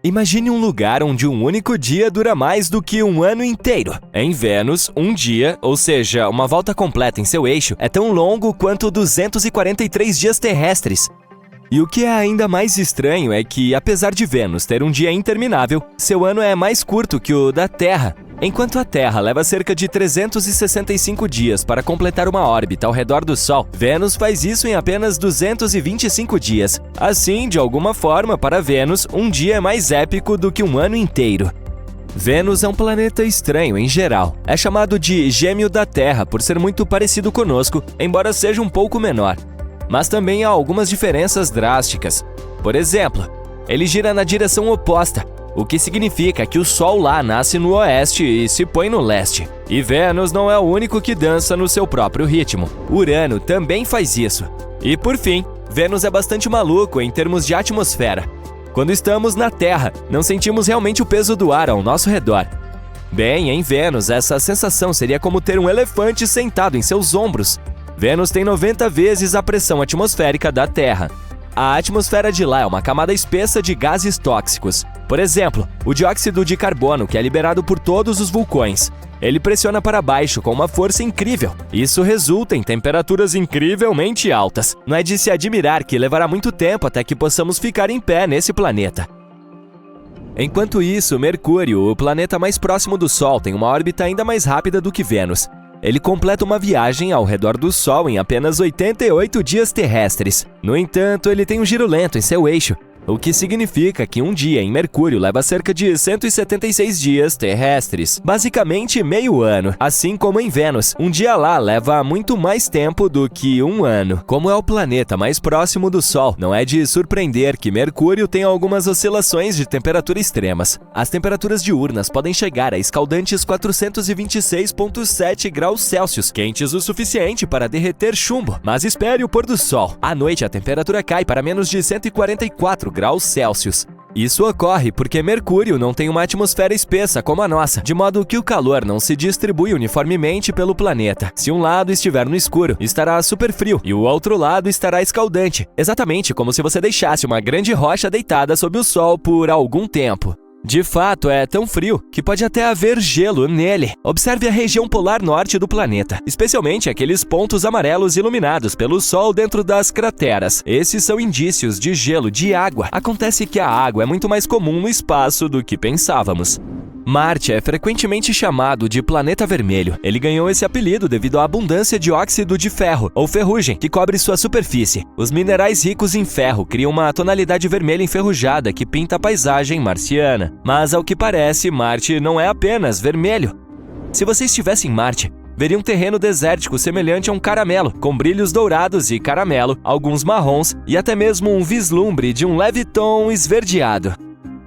Imagine um lugar onde um único dia dura mais do que um ano inteiro. Em Vênus, um dia, ou seja, uma volta completa em seu eixo, é tão longo quanto 243 dias terrestres. E o que é ainda mais estranho é que, apesar de Vênus ter um dia interminável, seu ano é mais curto que o da Terra. Enquanto a Terra leva cerca de 365 dias para completar uma órbita ao redor do Sol, Vênus faz isso em apenas 225 dias. Assim, de alguma forma, para Vênus, um dia é mais épico do que um ano inteiro. Vênus é um planeta estranho em geral. É chamado de gêmeo da Terra por ser muito parecido conosco, embora seja um pouco menor. Mas também há algumas diferenças drásticas. Por exemplo, ele gira na direção oposta, o que significa que o Sol lá nasce no oeste e se põe no leste. E Vênus não é o único que dança no seu próprio ritmo. Urano também faz isso. E por fim, Vênus é bastante maluco em termos de atmosfera. Quando estamos na Terra, não sentimos realmente o peso do ar ao nosso redor. Bem, em Vênus, essa sensação seria como ter um elefante sentado em seus ombros. Vênus tem 90 vezes a pressão atmosférica da Terra. A atmosfera de lá é uma camada espessa de gases tóxicos. Por exemplo, o dióxido de carbono, que é liberado por todos os vulcões. Ele pressiona para baixo com uma força incrível. Isso resulta em temperaturas incrivelmente altas. Não é de se admirar que levará muito tempo até que possamos ficar em pé nesse planeta. Enquanto isso, Mercúrio, o planeta mais próximo do Sol, tem uma órbita ainda mais rápida do que Vênus. Ele completa uma viagem ao redor do Sol em apenas 88 dias terrestres. No entanto, ele tem um giro lento em seu eixo, o que significa que um dia em Mercúrio leva cerca de 176 dias terrestres, basicamente meio ano. Assim como em Vênus, um dia lá leva muito mais tempo do que um ano. Como é o planeta mais próximo do Sol, não é de surpreender que Mercúrio tenha algumas oscilações de temperatura extremas. As temperaturas diurnas podem chegar a escaldantes 426,7 graus Celsius, quentes o suficiente para derreter chumbo. Mas espere o pôr do Sol. À noite, a temperatura cai para menos de 144 graus Celsius. Isso ocorre porque Mercúrio não tem uma atmosfera espessa como a nossa, de modo que o calor não se distribui uniformemente pelo planeta. Se um lado estiver no escuro, estará super frio e o outro lado estará escaldante, exatamente como se você deixasse uma grande rocha deitada sob o Sol por algum tempo. De fato, é tão frio que pode até haver gelo nele. Observe a região polar norte do planeta, especialmente aqueles pontos amarelos iluminados pelo Sol dentro das crateras. Esses são indícios de gelo de água. Acontece que a água é muito mais comum no espaço do que pensávamos. Marte é frequentemente chamado de planeta vermelho. Ele ganhou esse apelido devido à abundância de óxido de ferro, ou ferrugem, que cobre sua superfície. Os minerais ricos em ferro criam uma tonalidade vermelha enferrujada que pinta a paisagem marciana. Mas, ao que parece, Marte não é apenas vermelho. Se você estivesse em Marte, veria um terreno desértico semelhante a um caramelo, com brilhos dourados e caramelo, alguns marrons e até mesmo um vislumbre de um leve tom esverdeado.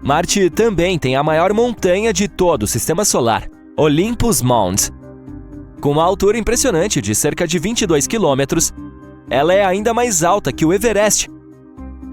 Marte também tem a maior montanha de todo o Sistema Solar, Olympus Mons. Com uma altura impressionante de cerca de 22 quilômetros, ela é ainda mais alta que o Everest.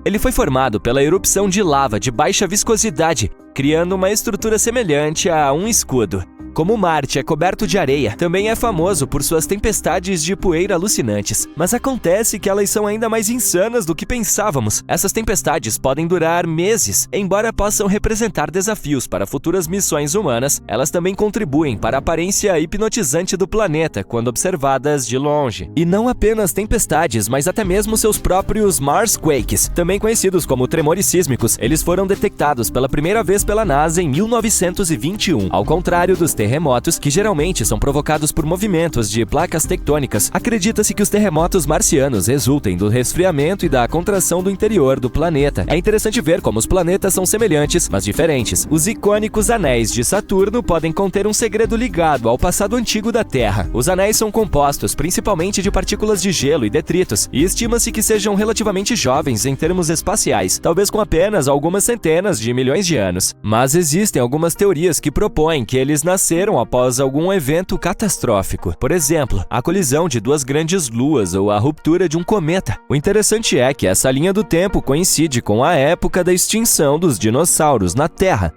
Ele foi formado pela erupção de lava de baixa viscosidade, criando uma estrutura semelhante a um escudo. Como Marte é coberto de areia, também é famoso por suas tempestades de poeira alucinantes. Mas acontece que elas são ainda mais insanas do que pensávamos. Essas tempestades podem durar meses. Embora possam representar desafios para futuras missões humanas, elas também contribuem para a aparência hipnotizante do planeta quando observadas de longe. E não apenas tempestades, mas até mesmo seus próprios Marsquakes, também conhecidos como tremores sísmicos, eles foram detectados pela primeira vez pela NASA em 1921. Ao contrário dos terremotos, que geralmente são provocados por movimentos de placas tectônicas, acredita-se que os terremotos marcianos resultem do resfriamento e da contração do interior do planeta. É interessante ver como os planetas são semelhantes, mas diferentes. Os icônicos anéis de Saturno podem conter um segredo ligado ao passado antigo da Terra. Os anéis são compostos principalmente de partículas de gelo e detritos, e estima-se que sejam relativamente jovens em termos espaciais, talvez com apenas algumas centenas de milhões de anos. Mas existem algumas teorias que propõem que eles nasceram após algum evento catastrófico. Por exemplo, a colisão de duas grandes luas ou a ruptura de um cometa. O interessante é que essa linha do tempo coincide com a época da extinção dos dinossauros na Terra.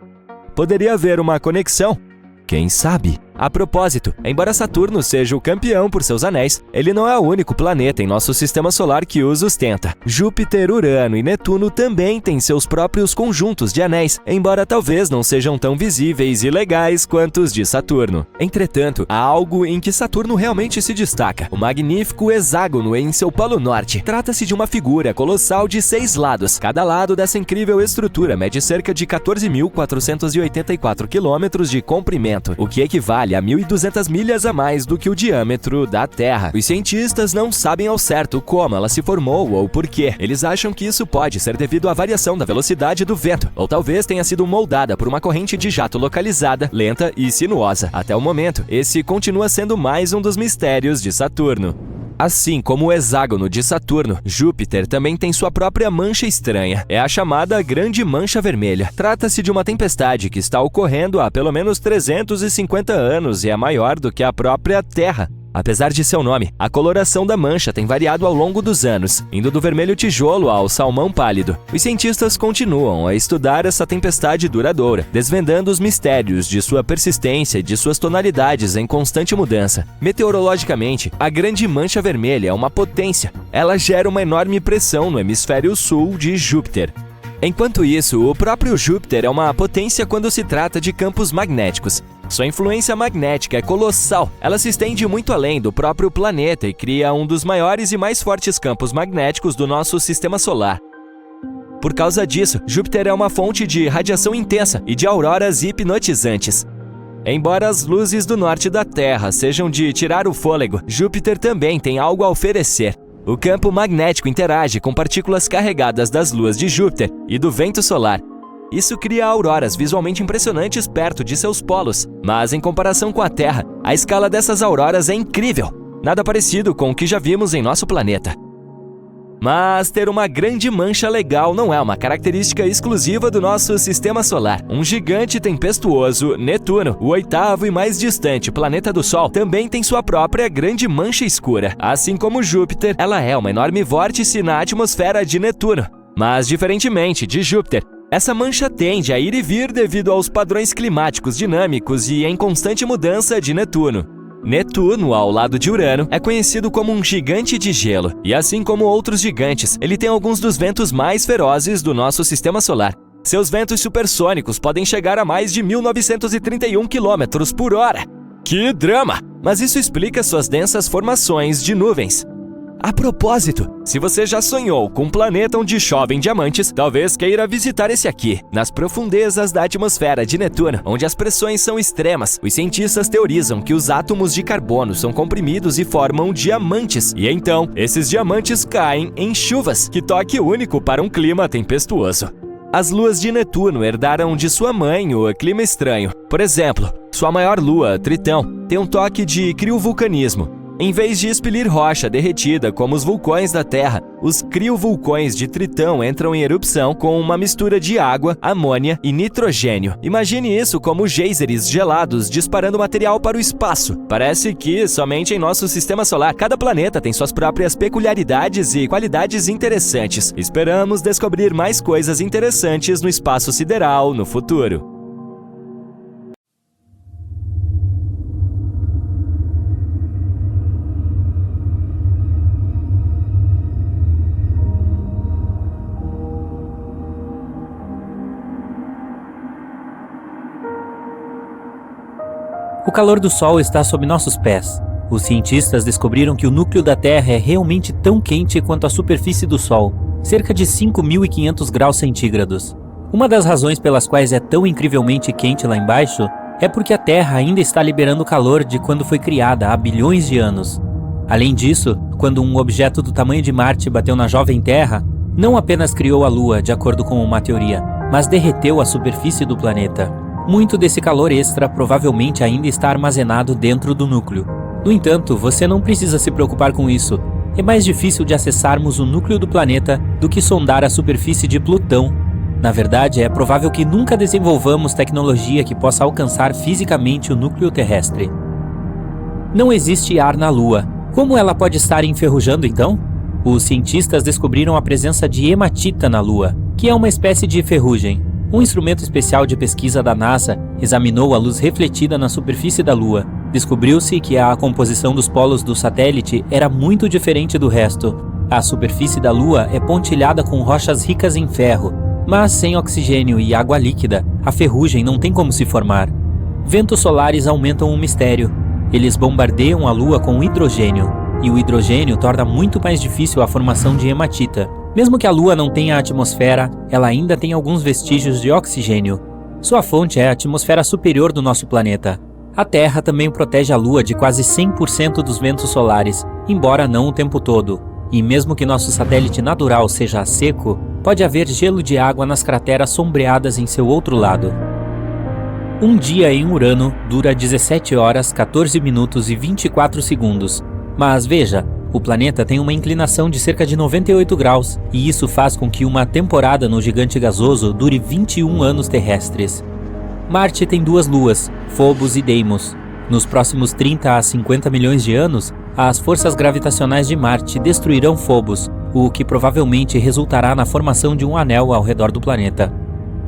Poderia haver uma conexão? Quem sabe? A propósito, embora Saturno seja o campeão por seus anéis, ele não é o único planeta em nosso sistema solar que os ostenta. Júpiter, Urano e Netuno também têm seus próprios conjuntos de anéis, embora talvez não sejam tão visíveis e legais quanto os de Saturno. Entretanto, há algo em que Saturno realmente se destaca: o magnífico hexágono em seu polo norte. Trata-se de uma figura colossal de 6 lados. Cada lado dessa incrível estrutura mede cerca de 14.484 quilômetros de comprimento, o que equivale a 1.200 milhas a mais do que o diâmetro da Terra. Os cientistas não sabem ao certo como ela se formou ou por quê. Eles acham que isso pode ser devido à variação da velocidade do vento, ou talvez tenha sido moldada por uma corrente de jato localizada, lenta e sinuosa. Até o momento, esse continua sendo mais um dos mistérios de Saturno. Assim como o hexágono de Saturno, Júpiter também tem sua própria mancha estranha. É a chamada Grande Mancha Vermelha. Trata-se de uma tempestade que está ocorrendo há pelo menos 350 anos e é maior do que a própria Terra. Apesar de seu nome, a coloração da mancha tem variado ao longo dos anos, indo do vermelho tijolo ao salmão pálido. Os cientistas continuam a estudar essa tempestade duradoura, desvendando os mistérios de sua persistência e de suas tonalidades em constante mudança. Meteorologicamente, a Grande Mancha Vermelha é uma potência. Ela gera uma enorme pressão no hemisfério sul de Júpiter. Enquanto isso, o próprio Júpiter é uma potência quando se trata de campos magnéticos. Sua influência magnética é colossal. Ela se estende muito além do próprio planeta e cria um dos maiores e mais fortes campos magnéticos do nosso sistema solar. Por causa disso, Júpiter é uma fonte de radiação intensa e de auroras hipnotizantes. Embora as luzes do norte da Terra sejam de tirar o fôlego, Júpiter também tem algo a oferecer. O campo magnético interage com partículas carregadas das luas de Júpiter e do vento solar. Isso cria auroras visualmente impressionantes perto de seus polos, mas em comparação com a Terra, a escala dessas auroras é incrível, nada parecido com o que já vimos em nosso planeta. Mas ter uma grande mancha legal não é uma característica exclusiva do nosso sistema solar. Um gigante tempestuoso, Netuno, o oitavo e mais distante planeta do Sol, também tem sua própria grande mancha escura. Assim como Júpiter, ela é uma enorme vórtice na atmosfera de Netuno. Mas, diferentemente de Júpiter, essa mancha tende a ir e vir devido aos padrões climáticos dinâmicos e em constante mudança de Netuno. Netuno, ao lado de Urano, é conhecido como um gigante de gelo, e assim como outros gigantes, ele tem alguns dos ventos mais ferozes do nosso sistema solar. Seus ventos supersônicos podem chegar a mais de 1.931 km por hora. Que drama! Mas isso explica suas densas formações de nuvens. A propósito, se você já sonhou com um planeta onde chovem diamantes, talvez queira visitar esse aqui. Nas profundezas da atmosfera de Netuno, onde as pressões são extremas, os cientistas teorizam que os átomos de carbono são comprimidos e formam diamantes. E então, esses diamantes caem em chuvas, que toque único para um clima tempestuoso. As luas de Netuno herdaram de sua mãe o clima estranho. Por exemplo, sua maior lua, Tritão, tem um toque de criovulcanismo. Em vez de expelir rocha derretida como os vulcões da Terra, os criovulcões de Tritão entram em erupção com uma mistura de água, amônia e nitrogênio. Imagine isso como geysers gelados disparando material para o espaço. Parece que, somente em nosso sistema solar, cada planeta tem suas próprias peculiaridades e qualidades interessantes. Esperamos descobrir mais coisas interessantes no espaço sideral no futuro. O calor do Sol está sob nossos pés. Os cientistas descobriram que o núcleo da Terra é realmente tão quente quanto a superfície do Sol, cerca de 5.500 graus centígrados. Uma das razões pelas quais é tão incrivelmente quente lá embaixo é porque a Terra ainda está liberando calor de quando foi criada há bilhões de anos. Além disso, quando um objeto do tamanho de Marte bateu na jovem Terra, não apenas criou a Lua, de acordo com uma teoria, mas derreteu a superfície do planeta. Muito desse calor extra provavelmente ainda está armazenado dentro do núcleo. No entanto, você não precisa se preocupar com isso. É mais difícil de acessarmos o núcleo do planeta do que sondar a superfície de Plutão. Na verdade, é provável que nunca desenvolvamos tecnologia que possa alcançar fisicamente o núcleo terrestre. Não existe ar na Lua. Como ela pode estar enferrujando então? Os cientistas descobriram a presença de hematita na Lua, que é uma espécie de ferrugem. Um instrumento especial de pesquisa da NASA examinou a luz refletida na superfície da Lua. Descobriu-se que a composição dos polos do satélite era muito diferente do resto. A superfície da Lua é pontilhada com rochas ricas em ferro, mas sem oxigênio e água líquida, a ferrugem não tem como se formar. Ventos solares aumentam o mistério. Eles bombardeiam a Lua com hidrogênio, e o hidrogênio torna muito mais difícil a formação de hematita. Mesmo que a Lua não tenha atmosfera, ela ainda tem alguns vestígios de oxigênio. Sua fonte é a atmosfera superior do nosso planeta. A Terra também protege a Lua de quase 100% dos ventos solares, embora não o tempo todo. E mesmo que nosso satélite natural seja seco, pode haver gelo de água nas crateras sombreadas em seu outro lado. Um dia em Urano dura 17 horas, 14 minutos e 24 segundos. Mas veja, o planeta tem uma inclinação de cerca de 98 graus, e isso faz com que uma temporada no gigante gasoso dure 21 anos terrestres. Marte tem 2 luas, Phobos e Deimos. Nos próximos 30 a 50 milhões de anos, as forças gravitacionais de Marte destruirão Phobos, o que provavelmente resultará na formação de um anel ao redor do planeta.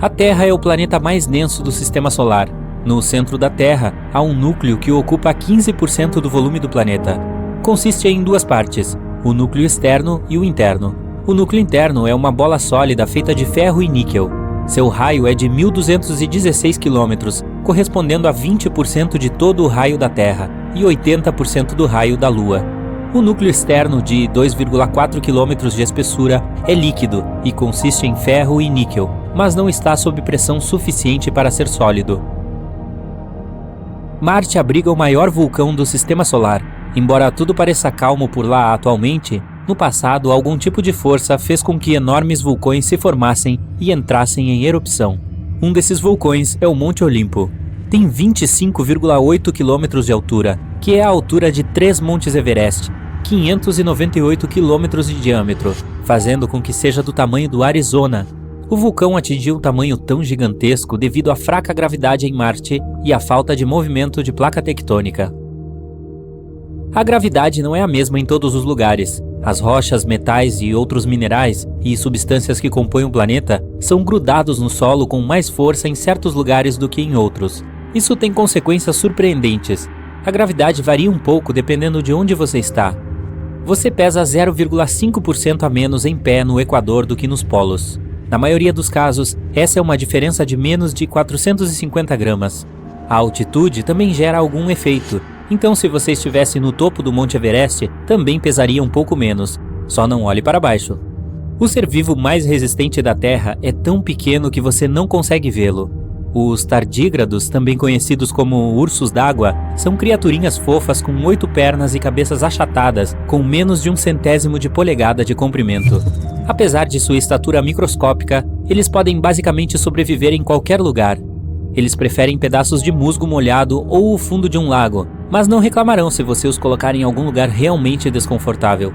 A Terra é o planeta mais denso do Sistema Solar. No centro da Terra, há um núcleo que ocupa 15% do volume do planeta. Consiste em 2 partes, o núcleo externo e o interno. O núcleo interno é uma bola sólida feita de ferro e níquel. Seu raio é de 1.216 km, correspondendo a 20% de todo o raio da Terra e 80% do raio da Lua. O núcleo externo, de 2,4 km de espessura, é líquido e consiste em ferro e níquel, mas não está sob pressão suficiente para ser sólido. Marte abriga o maior vulcão do Sistema Solar. Embora tudo pareça calmo por lá atualmente, no passado algum tipo de força fez com que enormes vulcões se formassem e entrassem em erupção. Um desses vulcões é o Monte Olimpo. Tem 25,8 km de altura, que é a altura de 3 Montes Everest, 598 km de diâmetro, fazendo com que seja do tamanho do Arizona. O vulcão atingiu um tamanho tão gigantesco devido à fraca gravidade em Marte e à falta de movimento de placa tectônica. A gravidade não é a mesma em todos os lugares. As rochas, metais e outros minerais e substâncias que compõem o planeta são grudados no solo com mais força em certos lugares do que em outros. Isso tem consequências surpreendentes. A gravidade varia um pouco dependendo de onde você está. Você pesa 0,5% a menos em pé no Equador do que nos polos. Na maioria dos casos, essa é uma diferença de menos de 450 gramas. A altitude também gera algum efeito. Então, se você estivesse no topo do Monte Everest, também pesaria um pouco menos. Só não olhe para baixo. O ser vivo mais resistente da Terra é tão pequeno que você não consegue vê-lo. Os tardígrados, também conhecidos como ursos d'água, são criaturinhas fofas com 8 pernas e cabeças achatadas, com menos de 1/100º de polegada de comprimento. Apesar de sua estatura microscópica, eles podem basicamente sobreviver em qualquer lugar. Eles preferem pedaços de musgo molhado ou o fundo de um lago, mas não reclamarão se você os colocar em algum lugar realmente desconfortável.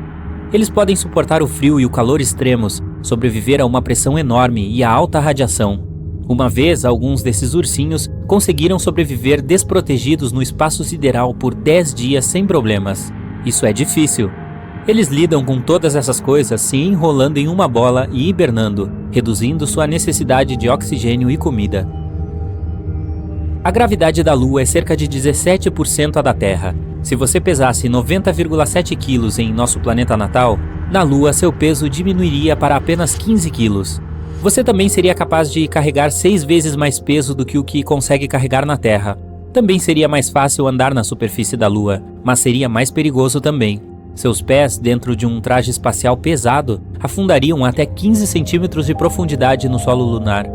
Eles podem suportar o frio e o calor extremos, sobreviver a uma pressão enorme e a alta radiação. Uma vez, alguns desses ursinhos conseguiram sobreviver desprotegidos no espaço sideral por 10 dias sem problemas. Isso é difícil. Eles lidam com todas essas coisas se enrolando em uma bola e hibernando, reduzindo sua necessidade de oxigênio e comida. A gravidade da Lua é cerca de 17% a da Terra. Se você pesasse 90,7 quilos em nosso planeta natal, na Lua seu peso diminuiria para apenas 15 quilos. Você também seria capaz de carregar 6 vezes mais peso do que o que consegue carregar na Terra. Também seria mais fácil andar na superfície da Lua, mas seria mais perigoso também. Seus pés, dentro de um traje espacial pesado, afundariam até 15 centímetros de profundidade no solo lunar.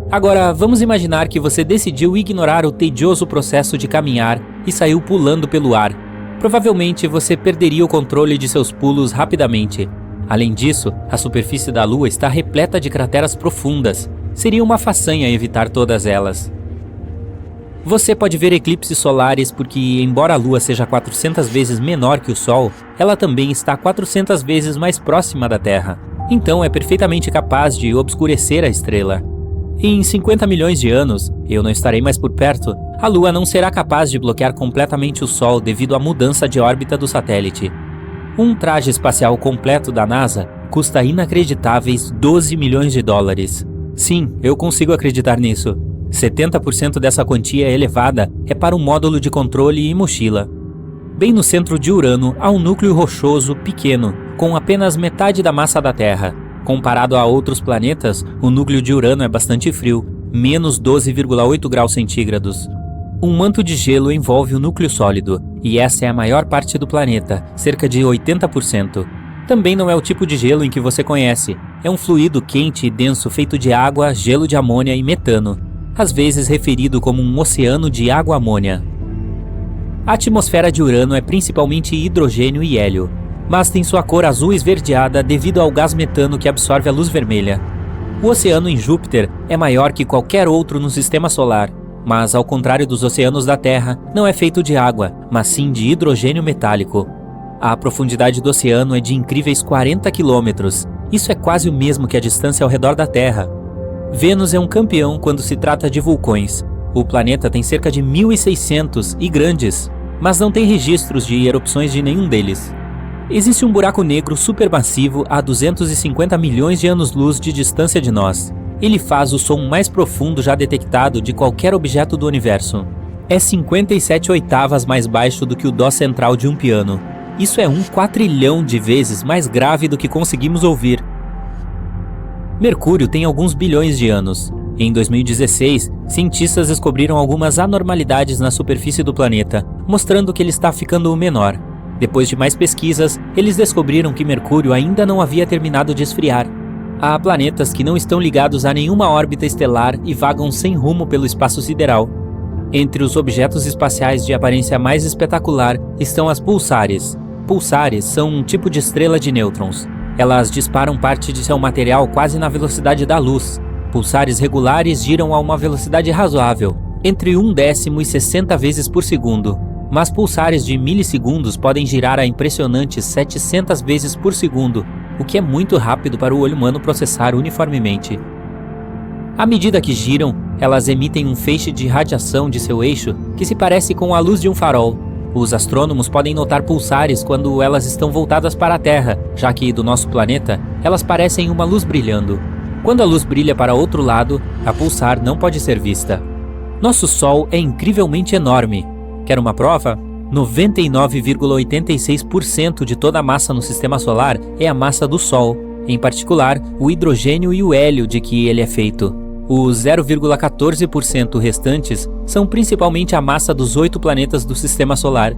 Agora, vamos imaginar que você decidiu ignorar o tedioso processo de caminhar e saiu pulando pelo ar. Provavelmente você perderia o controle de seus pulos rapidamente. Além disso, a superfície da Lua está repleta de crateras profundas. Seria uma façanha evitar todas elas. Você pode ver eclipses solares porque, embora a Lua seja 400 vezes menor que o Sol, ela também está 400 vezes mais próxima da Terra. Então é perfeitamente capaz de obscurecer a estrela. Em 50 milhões de anos, eu não estarei mais por perto, a Lua não será capaz de bloquear completamente o Sol devido à mudança de órbita do satélite. Um traje espacial completo da NASA custa inacreditáveis 12 milhões de dólares. Sim, eu consigo acreditar nisso. 70% dessa quantia elevada é para um módulo de controle e mochila. Bem no centro de Urano há um núcleo rochoso pequeno, com apenas metade da massa da Terra. Comparado a outros planetas, o núcleo de Urano é bastante frio, menos 12,8 graus centígrados. Um manto de gelo envolve o núcleo sólido, e essa é a maior parte do planeta, cerca de 80%. Também não é o tipo de gelo em que você conhece. É um fluido quente e denso feito de água, gelo de amônia e metano, às vezes referido como um oceano de água-amônia. A atmosfera de Urano é principalmente hidrogênio e hélio, mas tem sua cor azul esverdeada devido ao gás metano que absorve a luz vermelha. O oceano em Júpiter é maior que qualquer outro no sistema solar, mas ao contrário dos oceanos da Terra, não é feito de água, mas sim de hidrogênio metálico. A profundidade do oceano é de incríveis 40 quilômetros. Isso é quase o mesmo que a distância ao redor da Terra. Vênus é um campeão quando se trata de vulcões. O planeta tem cerca de 1.600 e grandes, mas não tem registros de erupções de nenhum deles. Existe um buraco negro supermassivo a 250 milhões de anos-luz de distância de nós. Ele faz o som mais profundo já detectado de qualquer objeto do universo. É 57 oitavas mais baixo do que o dó central de um piano. Isso é 1 quatrilhão de vezes mais grave do que conseguimos ouvir. Mercúrio tem alguns bilhões de anos. Em 2016, cientistas descobriram algumas anormalidades na superfície do planeta, mostrando que ele está ficando menor. Depois de mais pesquisas, eles descobriram que Mercúrio ainda não havia terminado de esfriar. Há planetas que não estão ligados a nenhuma órbita estelar e vagam sem rumo pelo espaço sideral. Entre os objetos espaciais de aparência mais espetacular estão as pulsares. Pulsares são um tipo de estrela de nêutrons. Elas disparam parte de seu material quase na velocidade da luz. Pulsares regulares giram a uma velocidade razoável, entre 1/10 e 60 vezes por segundo. Mas pulsares de milissegundos podem girar a impressionantes 700 vezes por segundo, o que é muito rápido para o olho humano processar uniformemente. À medida que giram, elas emitem um feixe de radiação de seu eixo que se parece com a luz de um farol. Os astrônomos podem notar pulsares quando elas estão voltadas para a Terra, já que do nosso planeta, elas parecem uma luz brilhando. Quando a luz brilha para outro lado, a pulsar não pode ser vista. Nosso Sol é incrivelmente enorme. Quer uma prova? 99,86% de toda a massa no Sistema Solar é a massa do Sol, em particular o hidrogênio e o hélio de que ele é feito. Os 0,14% restantes são principalmente a massa dos 8 planetas do Sistema Solar.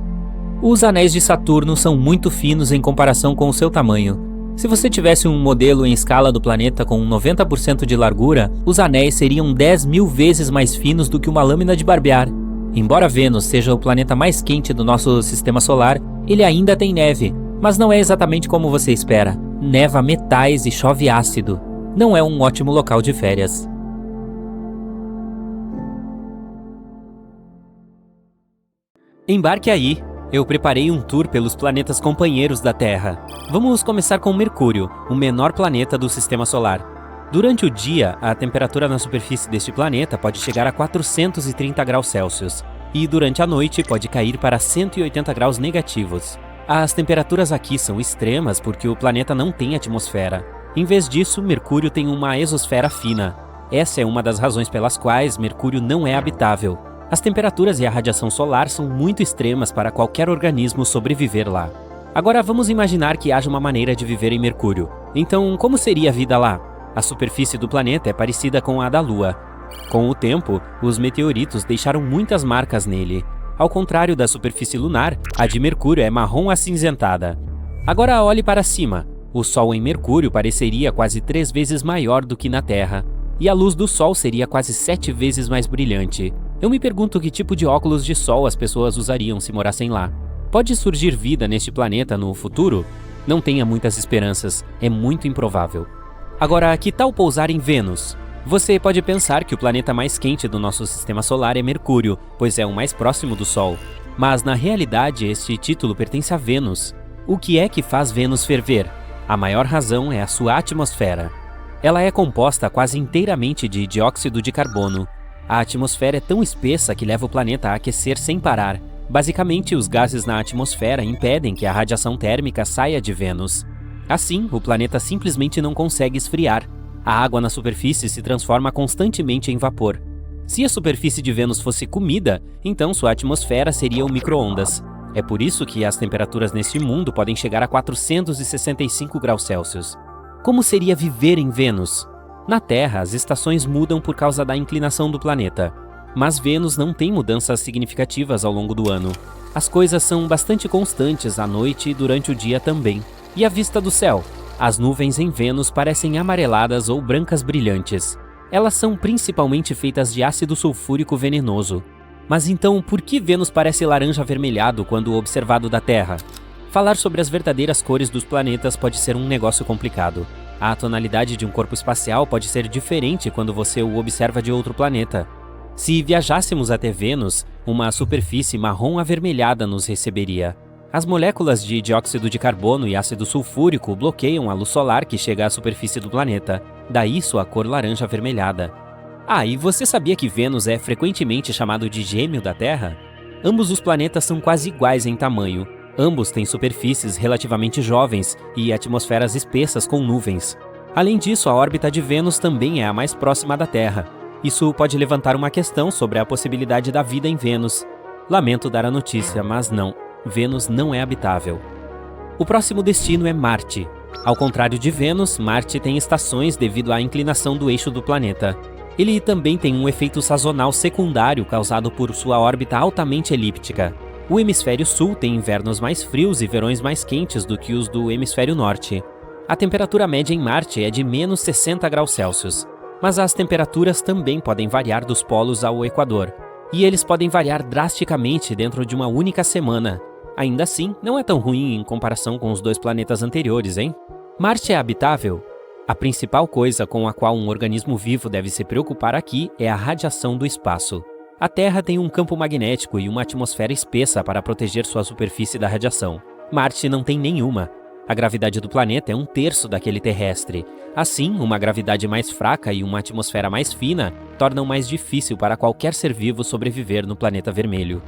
Os anéis de Saturno são muito finos em comparação com o seu tamanho. Se você tivesse um modelo em escala do planeta com 90% de largura, os anéis seriam 10.000 vezes mais finos do que uma lâmina de barbear. Embora Vênus seja o planeta mais quente do nosso Sistema Solar, ele ainda tem neve, mas não é exatamente como você espera. Neva metais e chove ácido. Não é um ótimo local de férias. Embarque aí! Eu preparei um tour pelos planetas companheiros da Terra. Vamos começar com Mercúrio, o menor planeta do Sistema Solar. Durante o dia, a temperatura na superfície deste planeta pode chegar a 430 graus Celsius, e durante a noite pode cair para 180 graus negativos. As temperaturas aqui são extremas porque o planeta não tem atmosfera. Em vez disso, Mercúrio tem uma exosfera fina. Essa é uma das razões pelas quais Mercúrio não é habitável. As temperaturas e a radiação solar são muito extremas para qualquer organismo sobreviver lá. Agora vamos imaginar que haja uma maneira de viver em Mercúrio. Então, como seria a vida lá? A superfície do planeta é parecida com a da Lua. Com o tempo, os meteoritos deixaram muitas marcas nele. Ao contrário da superfície lunar, a de Mercúrio é marrom acinzentada. Agora olhe para cima. O Sol em Mercúrio pareceria quase 3 vezes maior do que na Terra. E a luz do Sol seria quase 7 vezes mais brilhante. Eu me pergunto que tipo de óculos de sol as pessoas usariam se morassem lá. Pode surgir vida neste planeta no futuro? Não tenha muitas esperanças, é muito improvável. Agora, que tal pousar em Vênus? Você pode pensar que o planeta mais quente do nosso Sistema Solar é Mercúrio, pois é o mais próximo do Sol. Mas na realidade este título pertence a Vênus. O que é que faz Vênus ferver? A maior razão é a sua atmosfera. Ela é composta quase inteiramente de dióxido de carbono. A atmosfera é tão espessa que leva o planeta a aquecer sem parar. Basicamente, os gases na atmosfera impedem que a radiação térmica saia de Vênus. Assim, o planeta simplesmente não consegue esfriar. A água na superfície se transforma constantemente em vapor. Se a superfície de Vênus fosse comida, então sua atmosfera seria um micro-ondas. É por isso que as temperaturas neste mundo podem chegar a 465 graus Celsius. Como seria viver em Vênus? Na Terra, as estações mudam por causa da inclinação do planeta. Mas Vênus não tem mudanças significativas ao longo do ano. As coisas são bastante constantes à noite e durante o dia também. E a vista do céu? As nuvens em Vênus parecem amareladas ou brancas brilhantes. Elas são principalmente feitas de ácido sulfúrico venenoso. Mas então, por que Vênus parece laranja avermelhado quando observado da Terra? Falar sobre as verdadeiras cores dos planetas pode ser um negócio complicado. A tonalidade de um corpo espacial pode ser diferente quando você o observa de outro planeta. Se viajássemos até Vênus, uma superfície marrom avermelhada nos receberia. As moléculas de dióxido de carbono e ácido sulfúrico bloqueiam a luz solar que chega à superfície do planeta, daí sua cor laranja avermelhada. Ah, e você sabia que Vênus é frequentemente chamado de gêmeo da Terra? Ambos os planetas são quase iguais em tamanho. Ambos têm superfícies relativamente jovens e atmosferas espessas com nuvens. Além disso, a órbita de Vênus também é a mais próxima da Terra. Isso pode levantar uma questão sobre a possibilidade da vida em Vênus. Lamento dar a notícia, mas não. Vênus não é habitável. O próximo destino é Marte. Ao contrário de Vênus, Marte tem estações devido à inclinação do eixo do planeta. Ele também tem um efeito sazonal secundário causado por sua órbita altamente elíptica. O hemisfério sul tem invernos mais frios e verões mais quentes do que os do hemisfério norte. A temperatura média em Marte é de menos 60 graus Celsius. Mas as temperaturas também podem variar dos polos ao Equador. E eles podem variar drasticamente dentro de uma única semana. Ainda assim, não é tão ruim em comparação com os dois planetas anteriores, hein? Marte é habitável? A principal coisa com a qual um organismo vivo deve se preocupar aqui é a radiação do espaço. A Terra tem um campo magnético e uma atmosfera espessa para proteger sua superfície da radiação. Marte não tem nenhuma. A gravidade do planeta é 1/3 daquele terrestre. Assim, uma gravidade mais fraca e uma atmosfera mais fina tornam mais difícil para qualquer ser vivo sobreviver no planeta vermelho.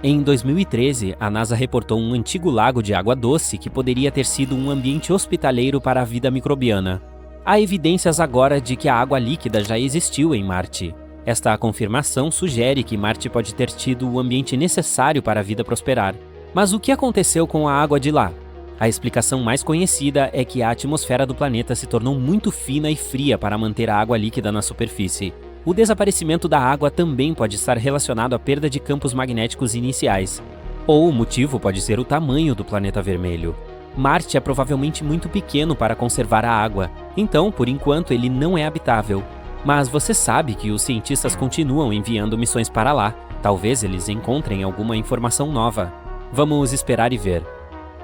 Em 2013, a NASA reportou um antigo lago de água doce que poderia ter sido um ambiente hospitaleiro para a vida microbiana. Há evidências agora de que a água líquida já existiu em Marte. Esta confirmação sugere que Marte pode ter tido o ambiente necessário para a vida prosperar. Mas o que aconteceu com a água de lá? A explicação mais conhecida é que a atmosfera do planeta se tornou muito fina e fria para manter a água líquida na superfície. O desaparecimento da água também pode estar relacionado à perda de campos magnéticos iniciais. Ou o motivo pode ser o tamanho do planeta vermelho. Marte é provavelmente muito pequeno para conservar a água, então, por enquanto, ele não é habitável. Mas você sabe que os cientistas continuam enviando missões para lá. Talvez eles encontrem alguma informação nova. Vamos esperar e ver.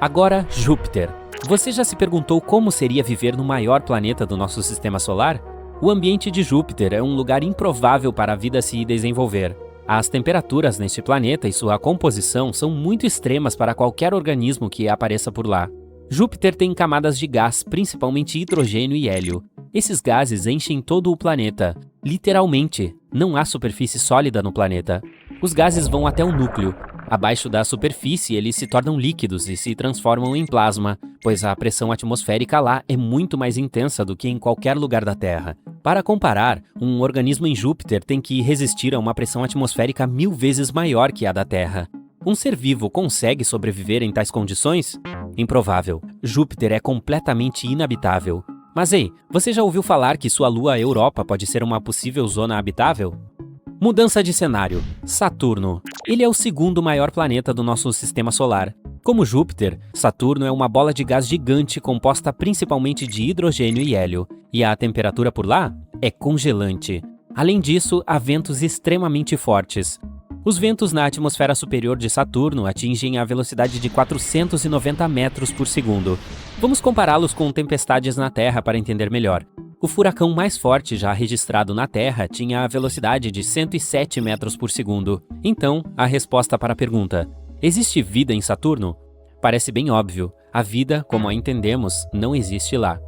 Agora, Júpiter. Você já se perguntou como seria viver no maior planeta do nosso sistema solar? O ambiente de Júpiter é um lugar improvável para a vida se desenvolver. As temperaturas neste planeta e sua composição são muito extremas para qualquer organismo que apareça por lá. Júpiter tem camadas de gás, principalmente hidrogênio e hélio. Esses gases enchem todo o planeta. Literalmente, não há superfície sólida no planeta. Os gases vão até o núcleo. Abaixo da superfície, eles se tornam líquidos e se transformam em plasma, pois a pressão atmosférica lá é muito mais intensa do que em qualquer lugar da Terra. Para comparar, um organismo em Júpiter tem que resistir a uma pressão atmosférica 1000 vezes maior que a da Terra. Um ser vivo consegue sobreviver em tais condições? Improvável. Júpiter é completamente inabitável. Mas ei, você já ouviu falar que sua lua Europa pode ser uma possível zona habitável? Mudança de cenário. Saturno. Ele é o segundo maior planeta do nosso sistema solar. Como Júpiter, Saturno é uma bola de gás gigante composta principalmente de hidrogênio e hélio, e a temperatura por lá é congelante. Além disso, há ventos extremamente fortes. Os ventos na atmosfera superior de Saturno atingem a velocidade de 490 metros por segundo. Vamos compará-los com tempestades na Terra para entender melhor. O furacão mais forte já registrado na Terra tinha a velocidade de 107 metros por segundo. Então, a resposta para a pergunta: existe vida em Saturno? Parece bem óbvio. A vida, como a entendemos, não existe lá.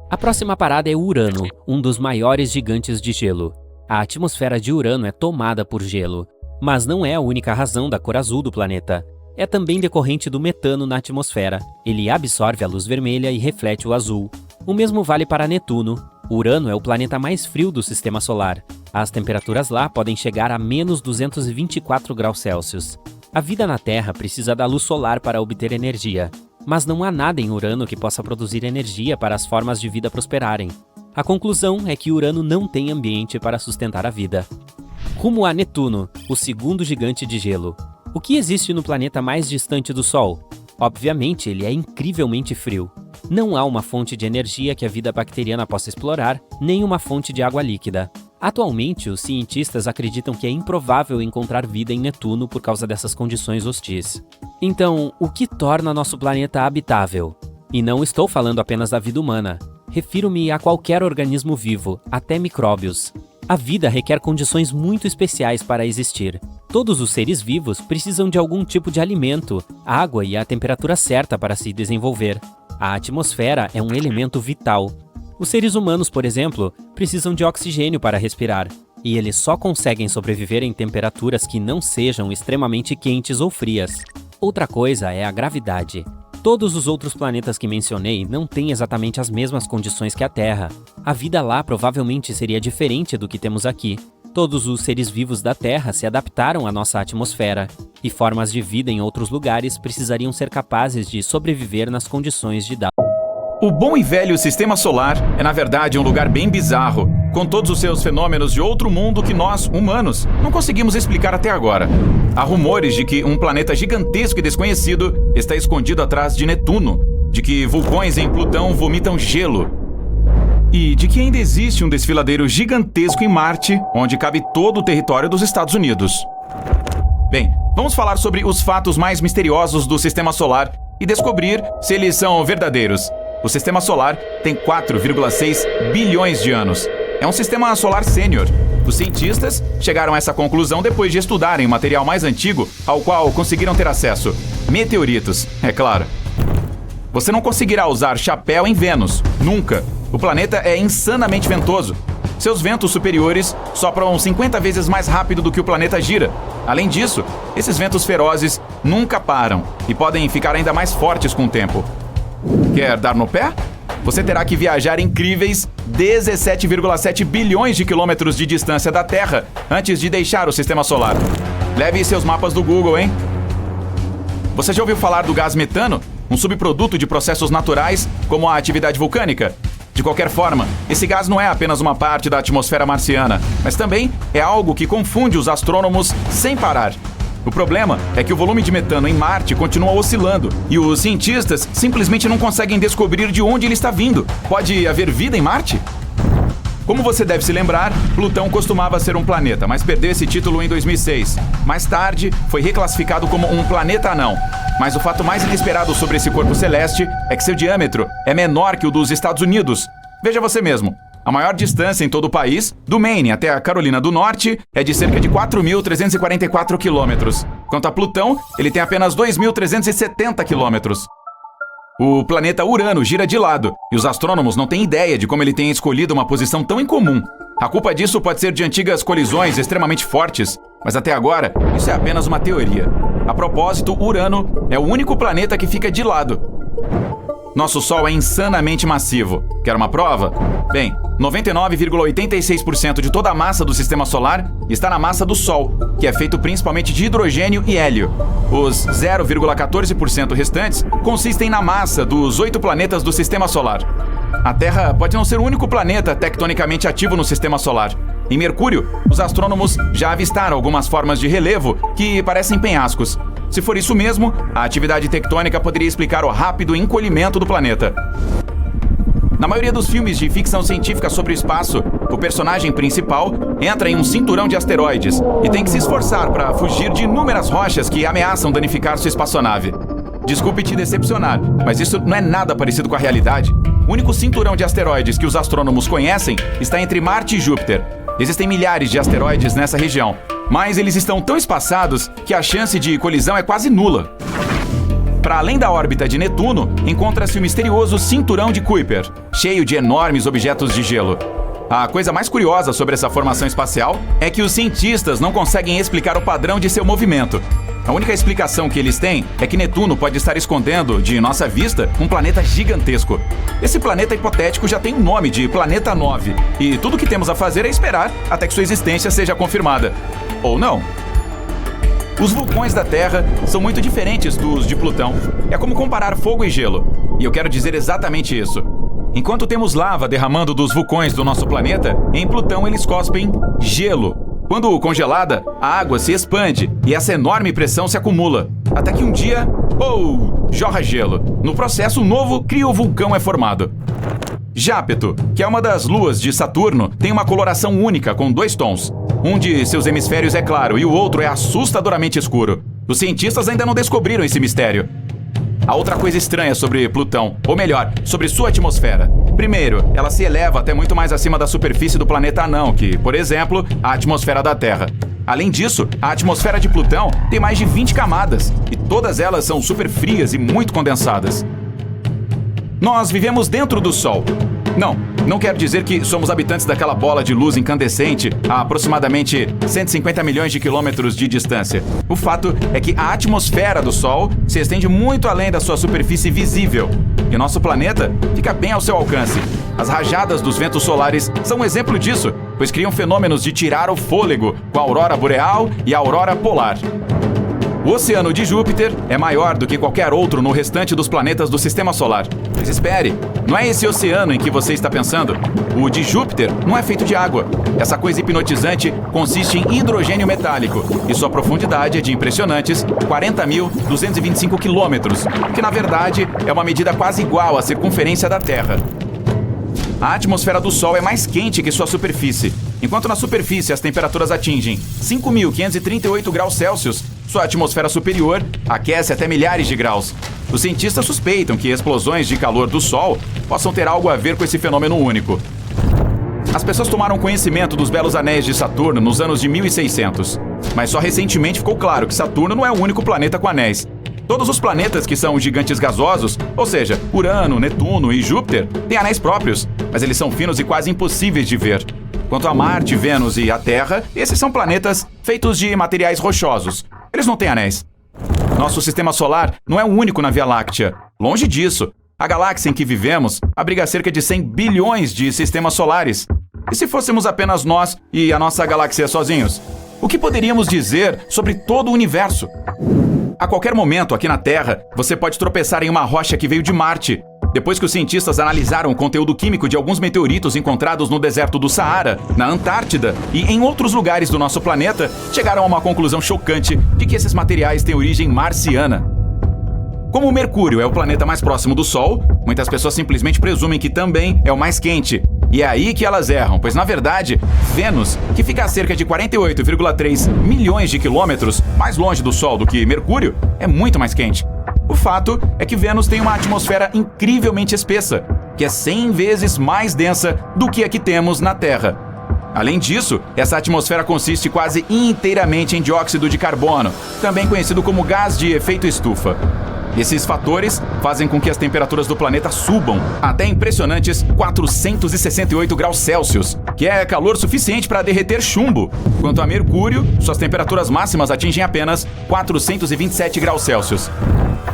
A próxima parada é Urano, um dos maiores gigantes de gelo. A atmosfera de Urano é tomada por gelo. Mas não é a única razão da cor azul do planeta. É também decorrente do metano na atmosfera. Ele absorve a luz vermelha e reflete o azul. O mesmo vale para Netuno. Urano é o planeta mais frio do Sistema Solar. As temperaturas lá podem chegar a menos 224 graus Celsius. A vida na Terra precisa da luz solar para obter energia, mas não há nada em Urano que possa produzir energia para as formas de vida prosperarem. A conclusão é que Urano não tem ambiente para sustentar a vida. Rumo a Netuno, o segundo gigante de gelo. O que existe no planeta mais distante do Sol? Obviamente, ele é incrivelmente frio. Não há uma fonte de energia que a vida bacteriana possa explorar, nem uma fonte de água líquida. Atualmente, os cientistas acreditam que é improvável encontrar vida em Netuno por causa dessas condições hostis. Então, o que torna nosso planeta habitável? E não estou falando apenas da vida humana. Refiro-me a qualquer organismo vivo, até micróbios. A vida requer condições muito especiais para existir. Todos os seres vivos precisam de algum tipo de alimento, água e a temperatura certa para se desenvolver. A atmosfera é um elemento vital. Os seres humanos, por exemplo, precisam de oxigênio para respirar, e eles só conseguem sobreviver em temperaturas que não sejam extremamente quentes ou frias. Outra coisa é a gravidade. Todos os outros planetas que mencionei não têm exatamente as mesmas condições que a Terra. A vida lá provavelmente seria diferente do que temos aqui. Todos os seres vivos da Terra se adaptaram à nossa atmosfera, e formas de vida em outros lugares precisariam ser capazes de sobreviver nas condições de O bom e velho Sistema Solar é, na verdade, um lugar bem bizarro, com todos os seus fenômenos de outro mundo que nós, humanos, não conseguimos explicar até agora. Há rumores de que um planeta gigantesco e desconhecido está escondido atrás de Netuno, de que vulcões em Plutão vomitam gelo, e de que ainda existe um desfiladeiro gigantesco em Marte, onde cabe todo o território dos Estados Unidos. Bem, vamos falar sobre os fatos mais misteriosos do Sistema Solar e descobrir se eles são verdadeiros. O Sistema Solar tem 4,6 bilhões de anos. É um sistema solar sênior. Os cientistas chegaram a essa conclusão depois de estudarem o material mais antigo ao qual conseguiram ter acesso. Meteoritos, é claro. Você não conseguirá usar chapéu em Vênus, nunca. O planeta é insanamente ventoso. Seus ventos superiores sopram 50 vezes mais rápido do que o planeta gira. Além disso, esses ventos ferozes nunca param e podem ficar ainda mais fortes com o tempo. Quer dar no pé? Você terá que viajar incríveis 17,7 bilhões de quilômetros de distância da Terra antes de deixar o Sistema Solar. Leve seus mapas do Google, hein? Você já ouviu falar do gás metano? Um subproduto de processos naturais, como a atividade vulcânica? De qualquer forma, esse gás não é apenas uma parte da atmosfera marciana, mas também é algo que confunde os astrônomos sem parar. O problema é que o volume de metano em Marte continua oscilando e os cientistas simplesmente não conseguem descobrir de onde ele está vindo. Pode haver vida em Marte? Como você deve se lembrar, Plutão costumava ser um planeta, mas perdeu esse título em 2006. Mais tarde, foi reclassificado como um planeta anão. Mas o fato mais inesperado sobre esse corpo celeste é que seu diâmetro é menor que o dos Estados Unidos. Veja você mesmo. A maior distância em todo o país, do Maine até a Carolina do Norte, é de cerca de 4.344 quilômetros. Quanto a Plutão, ele tem apenas 2.370 quilômetros. O planeta Urano gira de lado, e os astrônomos não têm ideia de como ele tem escolhido uma posição tão incomum. A culpa disso pode ser de antigas colisões extremamente fortes, mas até agora, isso é apenas uma teoria. A propósito, Urano é o único planeta que fica de lado. Nosso Sol é insanamente massivo. Quer uma prova? Bem, 99,86% de toda a massa do Sistema Solar está na massa do Sol, que é feito principalmente de hidrogênio e hélio. Os 0,14% restantes consistem na massa dos 8 planetas do Sistema Solar. A Terra pode não ser o único planeta tectonicamente ativo no Sistema Solar. Em Mercúrio, os astrônomos já avistaram algumas formas de relevo que parecem penhascos. Se for isso mesmo, a atividade tectônica poderia explicar o rápido encolhimento do planeta. Na maioria dos filmes de ficção científica sobre o espaço, o personagem principal entra em um cinturão de asteroides e tem que se esforçar para fugir de inúmeras rochas que ameaçam danificar sua espaçonave. Desculpe te decepcionar, mas isso não é nada parecido com a realidade. O único cinturão de asteroides que os astrônomos conhecem está entre Marte e Júpiter. Existem milhares de asteroides nessa região, mas eles estão tão espaçados que a chance de colisão é quase nula. Para além da órbita de Netuno, encontra-se o misterioso Cinturão de Kuiper, cheio de enormes objetos de gelo. A coisa mais curiosa sobre essa formação espacial é que os cientistas não conseguem explicar o padrão de seu movimento. A única explicação que eles têm é que Netuno pode estar escondendo de nossa vista um planeta gigantesco. Esse planeta hipotético já tem o nome de Planeta 9, e tudo o que temos a fazer é esperar até que sua existência seja confirmada. Ou não. Os vulcões da Terra são muito diferentes dos de Plutão. É como comparar fogo e gelo. E eu quero dizer exatamente isso. Enquanto temos lava derramando dos vulcões do nosso planeta, em Plutão eles cospem gelo. Quando congelada, a água se expande e essa enorme pressão se acumula. Até que um dia, jorra gelo. No processo, um novo criovulcão é formado. Jápeto, que é uma das luas de Saturno, tem uma coloração única com 2 tons. Um de seus hemisférios é claro e o outro é assustadoramente escuro. Os cientistas ainda não descobriram esse mistério. Há outra coisa estranha sobre Plutão, ou melhor, sobre sua atmosfera. Primeiro, ela se eleva até muito mais acima da superfície do planeta anão que, por exemplo, a atmosfera da Terra. Além disso, a atmosfera de Plutão tem mais de 20 camadas, e todas elas são super frias e muito condensadas. Nós vivemos dentro do Sol. Não quero dizer que somos habitantes daquela bola de luz incandescente a aproximadamente 150 milhões de quilômetros de distância. O fato é que a atmosfera do Sol se estende muito além da sua superfície visível, e nosso planeta fica bem ao seu alcance. As rajadas dos ventos solares são um exemplo disso, pois criam fenômenos de tirar o fôlego, com a aurora boreal e a aurora polar. O oceano de Júpiter é maior do que qualquer outro no restante dos planetas do Sistema Solar. Mas espere, não é esse oceano em que você está pensando. O de Júpiter não é feito de água. Essa coisa hipnotizante consiste em hidrogênio metálico e sua profundidade é de impressionantes 40.225 quilômetros, que na verdade é uma medida quase igual à circunferência da Terra. A atmosfera do Sol é mais quente que sua superfície. Enquanto na superfície as temperaturas atingem 5.538 graus Celsius, sua atmosfera superior aquece até milhares de graus. Os cientistas suspeitam que explosões de calor do Sol possam ter algo a ver com esse fenômeno único. As pessoas tomaram conhecimento dos belos anéis de Saturno nos anos de 1600, mas só recentemente ficou claro que Saturno não é o único planeta com anéis. Todos os planetas que são gigantes gasosos, ou seja, Urano, Netuno e Júpiter, têm anéis próprios, mas eles são finos e quase impossíveis de ver. Quanto a Marte, Vênus e a Terra, esses são planetas feitos de materiais rochosos. Eles não têm anéis. Nosso sistema solar não é o único na Via Láctea. Longe disso. A galáxia em que vivemos abriga cerca de 100 bilhões de sistemas solares. E se fôssemos apenas nós e a nossa galáxia sozinhos? O que poderíamos dizer sobre todo o universo? A qualquer momento, aqui na Terra, você pode tropeçar em uma rocha que veio de Marte. Depois que os cientistas analisaram o conteúdo químico de alguns meteoritos encontrados no deserto do Saara, na Antártida e em outros lugares do nosso planeta, chegaram a uma conclusão chocante de que esses materiais têm origem marciana. Como o Mercúrio é o planeta mais próximo do Sol, muitas pessoas simplesmente presumem que também é o mais quente. E é aí que elas erram, pois na verdade, Vênus, que fica a cerca de 48,3 milhões de quilômetros mais longe do Sol do que Mercúrio, é muito mais quente. O fato é que Vênus tem uma atmosfera incrivelmente espessa, que é 100 vezes mais densa do que a que temos na Terra. Além disso, essa atmosfera consiste quase inteiramente em dióxido de carbono, também conhecido como gás de efeito estufa. Esses fatores fazem com que as temperaturas do planeta subam até impressionantes 468 graus Celsius, que é calor suficiente para derreter chumbo. Quanto a Mercúrio, suas temperaturas máximas atingem apenas 427 graus Celsius.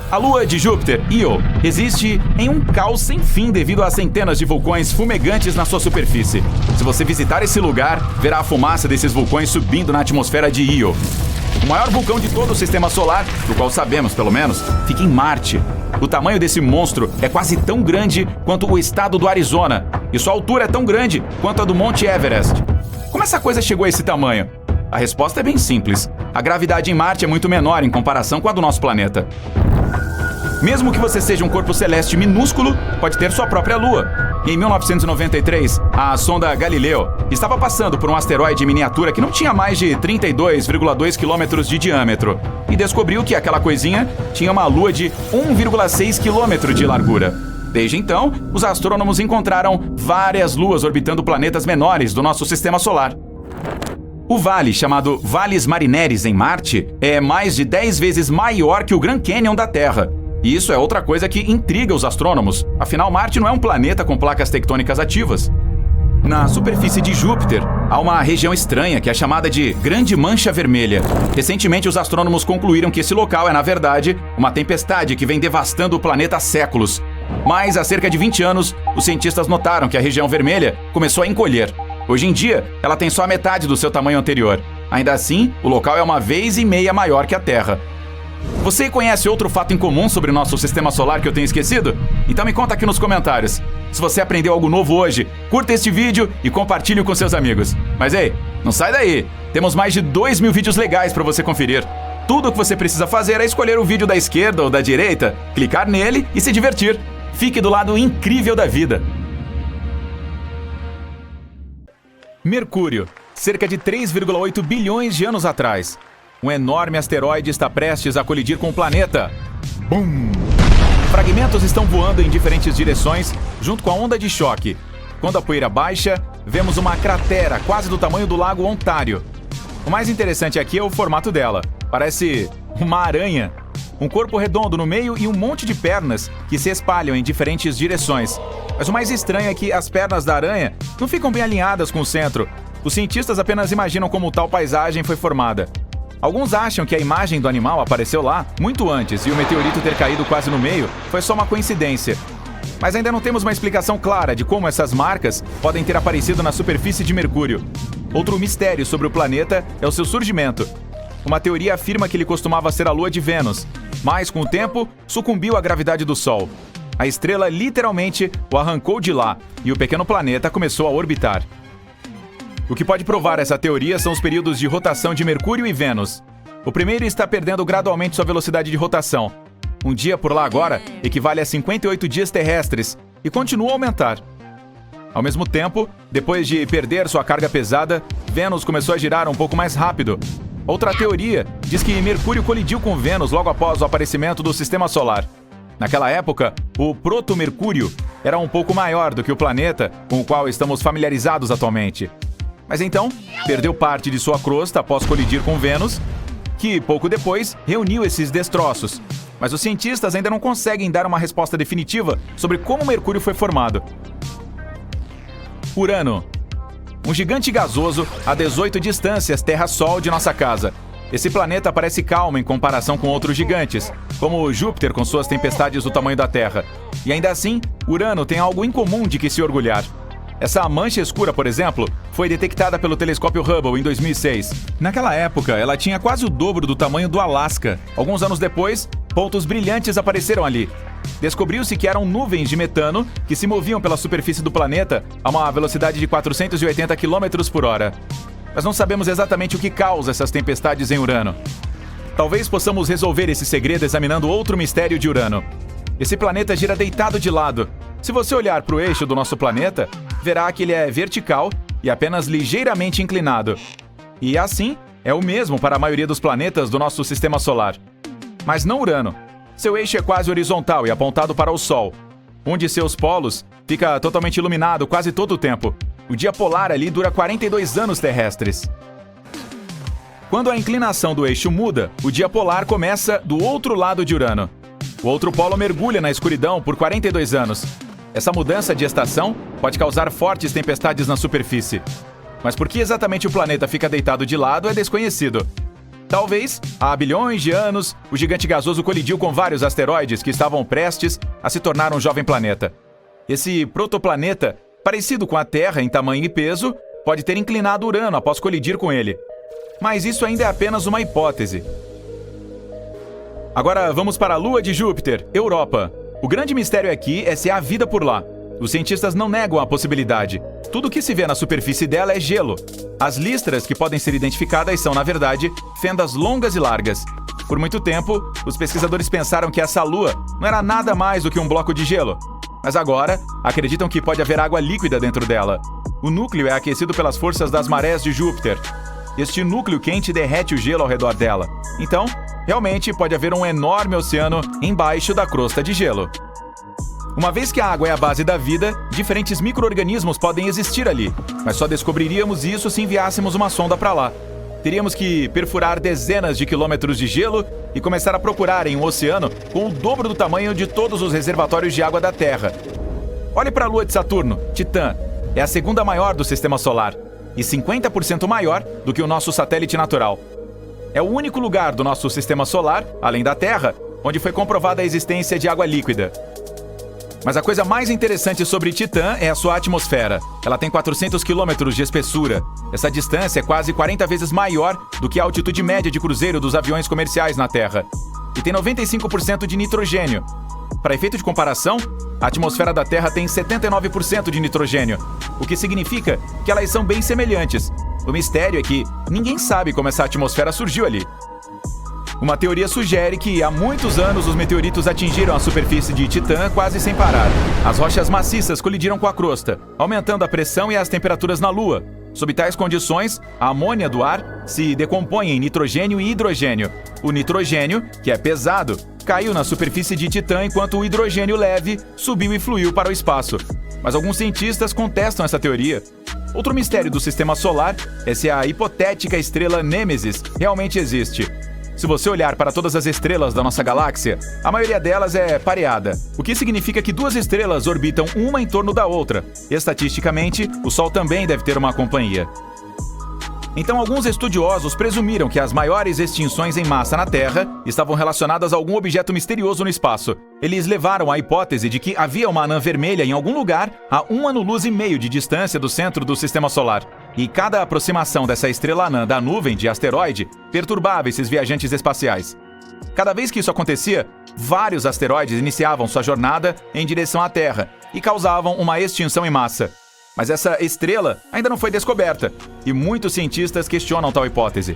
A lua de Júpiter, Io, existe em um caos sem fim devido a centenas de vulcões fumegantes na sua superfície. Se você visitar esse lugar, verá a fumaça desses vulcões subindo na atmosfera de Io. O maior vulcão de todo o Sistema Solar, do qual sabemos, pelo menos, fica em Marte. O tamanho desse monstro é quase tão grande quanto o estado do Arizona, e sua altura é tão grande quanto a do Monte Everest. Como essa coisa chegou a esse tamanho? A resposta é bem simples. A gravidade em Marte é muito menor em comparação com a do nosso planeta. Mesmo que você seja um corpo celeste minúsculo, pode ter sua própria lua. Em 1993, a sonda Galileu estava passando por um asteroide em miniatura que não tinha mais de 32,2 quilômetros de diâmetro e descobriu que aquela coisinha tinha uma lua de 1,6 quilômetro de largura. Desde então, os astrônomos encontraram várias luas orbitando planetas menores do nosso sistema solar. O vale, chamado Valles Marineris em Marte, é mais de 10 vezes maior que o Grand Canyon da Terra. E isso é outra coisa que intriga os astrônomos, afinal Marte não é um planeta com placas tectônicas ativas. Na superfície de Júpiter, há uma região estranha que é chamada de Grande Mancha Vermelha. Recentemente, os astrônomos concluíram que esse local é, na verdade, uma tempestade que vem devastando o planeta há séculos. Mas, há cerca de 20 anos, os cientistas notaram que a região vermelha começou a encolher. Hoje em dia, ela tem só a metade do seu tamanho anterior. Ainda assim, o local é 1,5 vezes maior que a Terra. Você conhece outro fato em comum sobre o nosso sistema solar que eu tenho esquecido? Então me conta aqui nos comentários. Se você aprendeu algo novo hoje, curta este vídeo e compartilhe com seus amigos. Mas ei, não sai daí! Temos mais de 2.000 vídeos legais para você conferir. Tudo o que você precisa fazer é escolher o vídeo da esquerda ou da direita, clicar nele e se divertir. Fique do lado incrível da vida. Mercúrio, cerca de 3,8 bilhões de anos atrás. Um enorme asteroide está prestes a colidir com o planeta. Bum! Fragmentos estão voando em diferentes direções, junto com a onda de choque. Quando a poeira baixa, vemos uma cratera quase do tamanho do lago Ontário. O mais interessante aqui é o formato dela. Parece uma aranha. Um corpo redondo no meio e um monte de pernas que se espalham em diferentes direções. Mas o mais estranho é que as pernas da aranha não ficam bem alinhadas com o centro. Os cientistas apenas imaginam como tal paisagem foi formada. Alguns acham que a imagem do animal apareceu lá muito antes e o meteorito ter caído quase no meio foi só uma coincidência. Mas ainda não temos uma explicação clara de como essas marcas podem ter aparecido na superfície de Mercúrio. Outro mistério sobre o planeta é o seu surgimento. Uma teoria afirma que ele costumava ser a lua de Vênus, mas com o tempo sucumbiu à gravidade do Sol. A estrela literalmente o arrancou de lá e o pequeno planeta começou a orbitar. O que pode provar essa teoria são os períodos de rotação de Mercúrio e Vênus. O primeiro está perdendo gradualmente sua velocidade de rotação. Um dia por lá agora equivale a 58 dias terrestres e continua a aumentar. Ao mesmo tempo, depois de perder sua carga pesada, Vênus começou a girar um pouco mais rápido. Outra teoria diz que Mercúrio colidiu com Vênus logo após o aparecimento do Sistema Solar. Naquela época, o proto-Mercúrio era um pouco maior do que o planeta com o qual estamos familiarizados atualmente. Mas então, perdeu parte de sua crosta após colidir com Vênus, que pouco depois reuniu esses destroços. Mas os cientistas ainda não conseguem dar uma resposta definitiva sobre como Mercúrio foi formado. Urano. Um gigante gasoso a 18 distâncias Terra-Sol de nossa casa. Esse planeta parece calmo em comparação com outros gigantes, como Júpiter com suas tempestades do tamanho da Terra. E ainda assim, Urano tem algo em comum de que se orgulhar. Essa mancha escura, por exemplo, foi detectada pelo telescópio Hubble em 2006. Naquela época, ela tinha quase o dobro do tamanho do Alasca. Alguns anos depois, pontos brilhantes apareceram ali. Descobriu-se que eram nuvens de metano que se moviam pela superfície do planeta a uma velocidade de 480 km por hora. Mas não sabemos exatamente o que causa essas tempestades em Urano. Talvez possamos resolver esse segredo examinando outro mistério de Urano. Esse planeta gira deitado de lado. Se você olhar para o eixo do nosso planeta, verá que ele é vertical e apenas ligeiramente inclinado. E assim, é o mesmo para a maioria dos planetas do nosso sistema solar. Mas não Urano. Seu eixo é quase horizontal e apontado para o Sol. Um de seus polos fica totalmente iluminado quase todo o tempo. O dia polar ali dura 42 anos terrestres. Quando a inclinação do eixo muda, o dia polar começa do outro lado de Urano. O outro polo mergulha na escuridão por 42 anos. Essa mudança de estação pode causar fortes tempestades na superfície. Mas por que exatamente o planeta fica deitado de lado é desconhecido. Talvez, há bilhões de anos, o gigante gasoso colidiu com vários asteroides que estavam prestes a se tornar um jovem planeta. Esse protoplaneta, parecido com a Terra em tamanho e peso, pode ter inclinado Urano após colidir com ele. Mas isso ainda é apenas uma hipótese. Agora vamos para a Lua de Júpiter, Europa. O grande mistério aqui é se há vida por lá. Os cientistas não negam a possibilidade. Tudo o que se vê na superfície dela é gelo. As listras que podem ser identificadas são, na verdade, fendas longas e largas. Por muito tempo, os pesquisadores pensaram que essa lua não era nada mais do que um bloco de gelo. Mas agora, acreditam que pode haver água líquida dentro dela. O núcleo é aquecido pelas forças das marés de Júpiter. Este núcleo quente derrete o gelo ao redor dela. Então, realmente pode haver um enorme oceano embaixo da crosta de gelo. Uma vez que a água é a base da vida, diferentes micro-organismos podem existir ali, mas só descobriríamos isso se enviássemos uma sonda para lá. Teríamos que perfurar dezenas de quilômetros de gelo e começar a procurar em um oceano com o dobro do tamanho de todos os reservatórios de água da Terra. Olhe para a Lua de Saturno, Titã. É a segunda maior do Sistema Solar. e 50% maior do que o nosso satélite natural. É o único lugar do nosso sistema solar, além da Terra, onde foi comprovada a existência de água líquida. Mas a coisa mais interessante sobre Titã é a sua atmosfera. Ela tem 400 quilômetros de espessura. Essa distância é quase 40 vezes maior do que a altitude média de cruzeiro dos aviões comerciais na Terra. E tem 95% de nitrogênio. Para efeito de comparação, a atmosfera da Terra tem 79% de nitrogênio, o que significa que elas são bem semelhantes. O mistério é que ninguém sabe como essa atmosfera surgiu ali. Uma teoria sugere que há muitos anos os meteoritos atingiram a superfície de Titã quase sem parar. As rochas maciças colidiram com a crosta, aumentando a pressão e as temperaturas na Lua. Sob tais condições, a amônia do ar se decompõe em nitrogênio e hidrogênio. O nitrogênio, que é pesado, caiu na superfície de Titã enquanto o hidrogênio leve subiu e fluiu para o espaço. Mas alguns cientistas contestam essa teoria. Outro mistério do sistema solar é se a hipotética estrela Nêmesis realmente existe. Se você olhar para todas as estrelas da nossa galáxia, a maioria delas é pareada, o que significa que duas estrelas orbitam uma em torno da outra. Estatisticamente, o Sol também deve ter uma companhia. Então, alguns estudiosos presumiram que as maiores extinções em massa na Terra estavam relacionadas a algum objeto misterioso no espaço. Eles levaram à hipótese de que havia uma anã vermelha em algum lugar a 1 ano-luz e meio de distância do centro do Sistema Solar. E cada aproximação dessa estrela anã da nuvem de asteroide perturbava esses viajantes espaciais. Cada vez que isso acontecia, vários asteroides iniciavam sua jornada em direção à Terra e causavam uma extinção em massa. Mas essa estrela ainda não foi descoberta, e muitos cientistas questionam tal hipótese.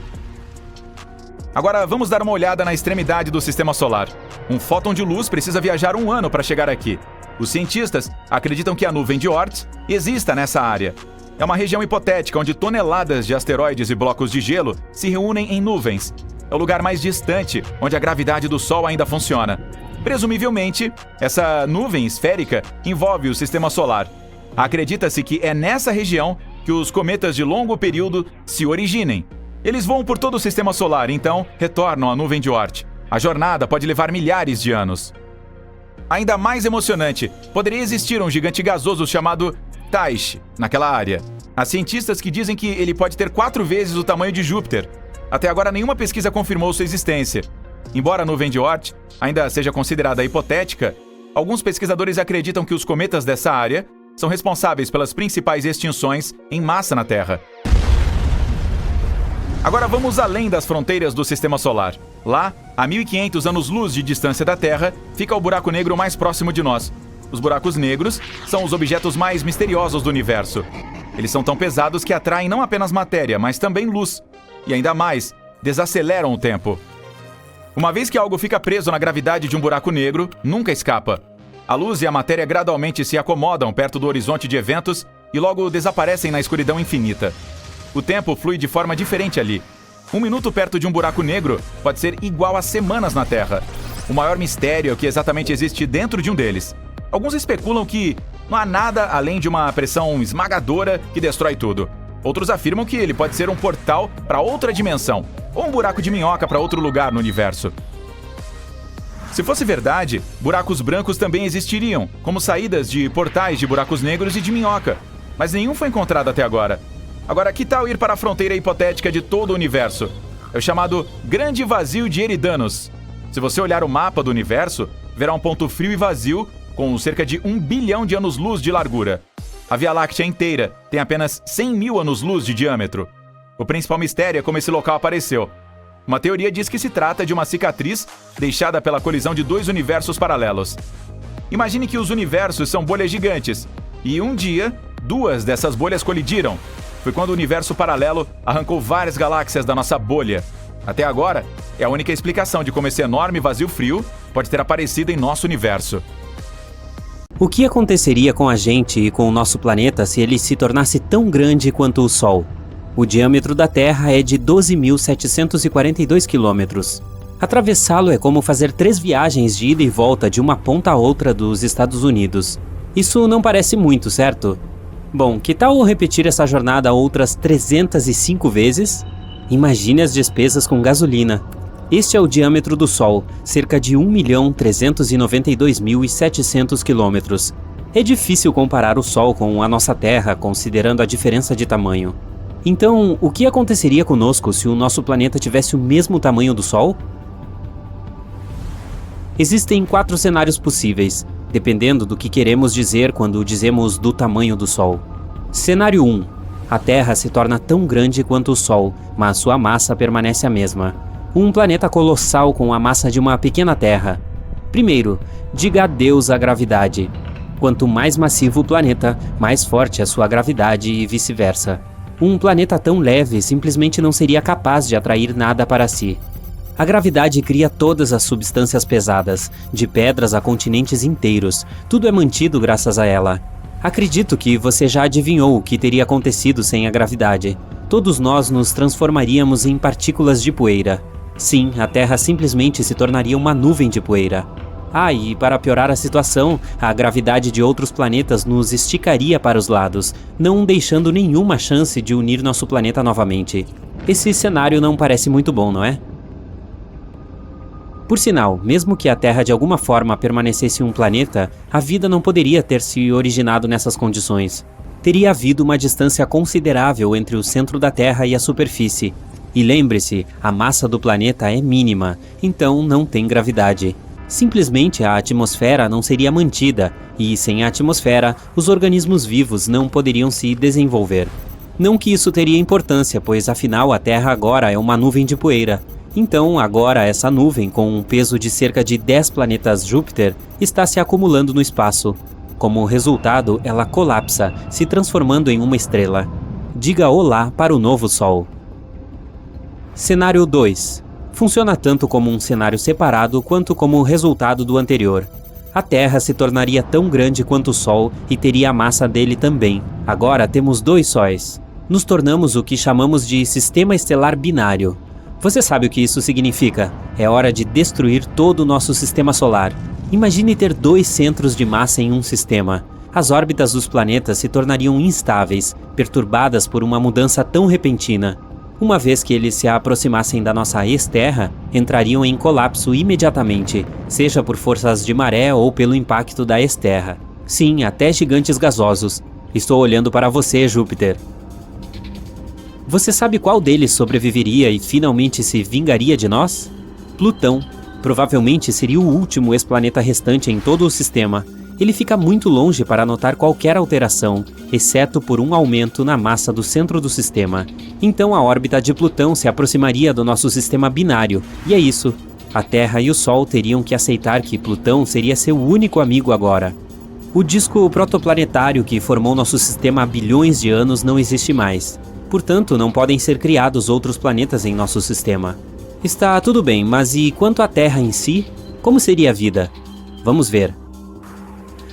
Agora vamos dar uma olhada na extremidade do Sistema Solar. Um fóton de luz precisa viajar 1 ano para chegar aqui. Os cientistas acreditam que a nuvem de Oort exista nessa área. É uma região hipotética onde toneladas de asteroides e blocos de gelo se reúnem em nuvens. É o lugar mais distante onde a gravidade do Sol ainda funciona. Presumivelmente, essa nuvem esférica envolve o Sistema Solar. Acredita-se que é nessa região que os cometas de longo período se originem. Eles voam por todo o Sistema Solar, então retornam à nuvem de Oort. A jornada pode levar milhares de anos. Ainda mais emocionante, poderia existir um gigante gasoso chamado Taish naquela área. Há cientistas que dizem que ele pode ter 4 vezes o tamanho de Júpiter. Até agora, nenhuma pesquisa confirmou sua existência. Embora a nuvem de Oort ainda seja considerada hipotética, alguns pesquisadores acreditam que os cometas dessa área são responsáveis pelas principais extinções em massa na Terra. Agora vamos além das fronteiras do Sistema Solar. Lá, a 1.500 anos-luz de distância da Terra, fica o buraco negro mais próximo de nós. Os buracos negros são os objetos mais misteriosos do universo. Eles são tão pesados que atraem não apenas matéria, mas também luz. E ainda mais, desaceleram o tempo. Uma vez que algo fica preso na gravidade de um buraco negro, nunca escapa. A luz e a matéria gradualmente se acomodam perto do horizonte de eventos e logo desaparecem na escuridão infinita. O tempo flui de forma diferente ali. 1 minuto perto de um buraco negro pode ser igual a semanas na Terra. O maior mistério é o que exatamente existe dentro de um deles. Alguns especulam que não há nada além de uma pressão esmagadora que destrói tudo. Outros afirmam que ele pode ser um portal para outra dimensão, ou um buraco de minhoca para outro lugar no universo. Se fosse verdade, buracos brancos também existiriam, como saídas de portais de buracos negros e de minhoca. Mas nenhum foi encontrado até agora. Agora, que tal ir para a fronteira hipotética de todo o universo? É o chamado Grande Vazio de Eridanos. Se você olhar o mapa do universo, verá um ponto frio e vazio com cerca de 1 bilhão de anos-luz de largura. A Via Láctea inteira tem apenas 100 mil anos-luz de diâmetro. O principal mistério é como esse local apareceu. Uma teoria diz que se trata de uma cicatriz deixada pela colisão de 2 universos paralelos. Imagine que os universos são bolhas gigantes, e um dia, 2 dessas bolhas colidiram. Foi quando o universo paralelo arrancou várias galáxias da nossa bolha. Até agora, é a única explicação de como esse enorme vazio frio pode ter aparecido em nosso universo. O que aconteceria com a gente e com o nosso planeta se ele se tornasse tão grande quanto o Sol? O diâmetro da Terra é de 12.742 quilômetros. Atravessá-lo é como fazer 3 viagens de ida e volta de uma ponta a outra dos Estados Unidos. Isso não parece muito, certo? Bom, que tal repetir essa jornada outras 305 vezes? Imagine as despesas com gasolina. Este é o diâmetro do Sol, cerca de 1.392.700 quilômetros. É difícil comparar o Sol com a nossa Terra, considerando a diferença de tamanho. Então, o que aconteceria conosco se o nosso planeta tivesse o mesmo tamanho do Sol? Existem 4 cenários possíveis, dependendo do que queremos dizer quando dizemos do tamanho do Sol. Cenário 1. A Terra se torna tão grande quanto o Sol, mas sua massa permanece a mesma. Um planeta colossal com a massa de uma pequena Terra. Primeiro, diga adeus à gravidade. Quanto mais massivo o planeta, mais forte a sua gravidade e vice-versa. Um planeta tão leve simplesmente não seria capaz de atrair nada para si. A gravidade cria todas as substâncias pesadas, de pedras a continentes inteiros. Tudo é mantido graças a ela. Acredito que você já adivinhou o que teria acontecido sem a gravidade. Todos nós nos transformaríamos em partículas de poeira. Sim, a Terra simplesmente se tornaria uma nuvem de poeira. E para piorar a situação, a gravidade de outros planetas nos esticaria para os lados, não deixando nenhuma chance de unir nosso planeta novamente. Esse cenário não parece muito bom, não é? Por sinal, mesmo que a Terra de alguma forma permanecesse um planeta, a vida não poderia ter se originado nessas condições. Teria havido uma distância considerável entre o centro da Terra e a superfície. E lembre-se, a massa do planeta é mínima, então não tem gravidade. Simplesmente a atmosfera não seria mantida, e sem a atmosfera, os organismos vivos não poderiam se desenvolver. Não que isso teria importância, pois afinal a Terra agora é uma nuvem de poeira. Então, agora essa nuvem, com um peso de cerca de 10 planetas Júpiter, está se acumulando no espaço. Como resultado, ela colapsa, se transformando em uma estrela. Diga olá para o novo Sol. Cenário 2. Funciona tanto como um cenário separado quanto como o resultado do anterior. A Terra se tornaria tão grande quanto o Sol e teria a massa dele também. Agora temos 2 sóis. Nos tornamos o que chamamos de sistema estelar binário. Você sabe o que isso significa? É hora de destruir todo o nosso sistema solar. Imagine ter 2 centros de massa em um sistema. As órbitas dos planetas se tornariam instáveis, perturbadas por uma mudança tão repentina. Uma vez que eles se aproximassem da nossa ex-Terra, entrariam em colapso imediatamente, seja por forças de maré ou pelo impacto da ex-Terra. Sim, até gigantes gasosos. Estou olhando para você, Júpiter. Você sabe qual deles sobreviveria e finalmente se vingaria de nós? Plutão. Provavelmente seria o último ex-planeta restante em todo o sistema. Ele fica muito longe para notar qualquer alteração, exceto por um aumento na massa do centro do sistema. Então a órbita de Plutão se aproximaria do nosso sistema binário, e é isso. A Terra e o Sol teriam que aceitar que Plutão seria seu único amigo agora. O disco protoplanetário que formou nosso sistema há bilhões de anos não existe mais. Portanto, não podem ser criados outros planetas em nosso sistema. Está tudo bem, mas e quanto à Terra em si? Como seria a vida? Vamos ver.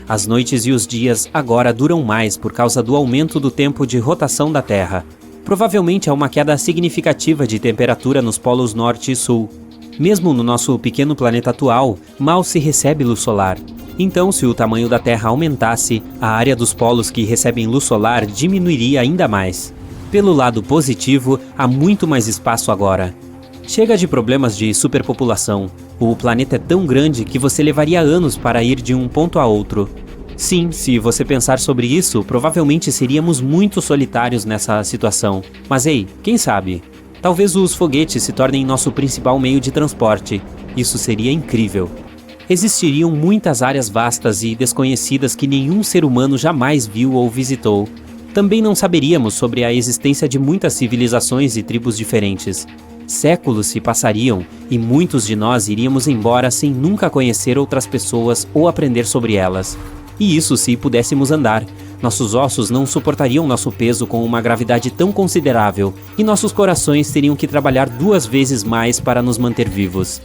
As noites e os dias agora duram mais por causa do aumento do tempo de rotação da Terra. Provavelmente há uma queda significativa de temperatura nos polos norte e sul. Mesmo no nosso pequeno planeta atual, mal se recebe luz solar. Então, se o tamanho da Terra aumentasse, a área dos polos que recebem luz solar diminuiria ainda mais. Pelo lado positivo, há muito mais espaço agora. Chega de problemas de superpopulação. O planeta é tão grande que você levaria anos para ir de um ponto a outro. Sim, se você pensar sobre isso, provavelmente seríamos muito solitários nessa situação. Mas ei, quem sabe? Talvez os foguetes se tornem nosso principal meio de transporte. Isso seria incrível. Existiriam muitas áreas vastas e desconhecidas que nenhum ser humano jamais viu ou visitou. Também não saberíamos sobre a existência de muitas civilizações e tribos diferentes. Séculos se passariam e muitos de nós iríamos embora sem nunca conhecer outras pessoas ou aprender sobre elas. E isso se pudéssemos andar. Nossos ossos não suportariam nosso peso com uma gravidade tão considerável e nossos corações teriam que trabalhar 2 vezes mais para nos manter vivos.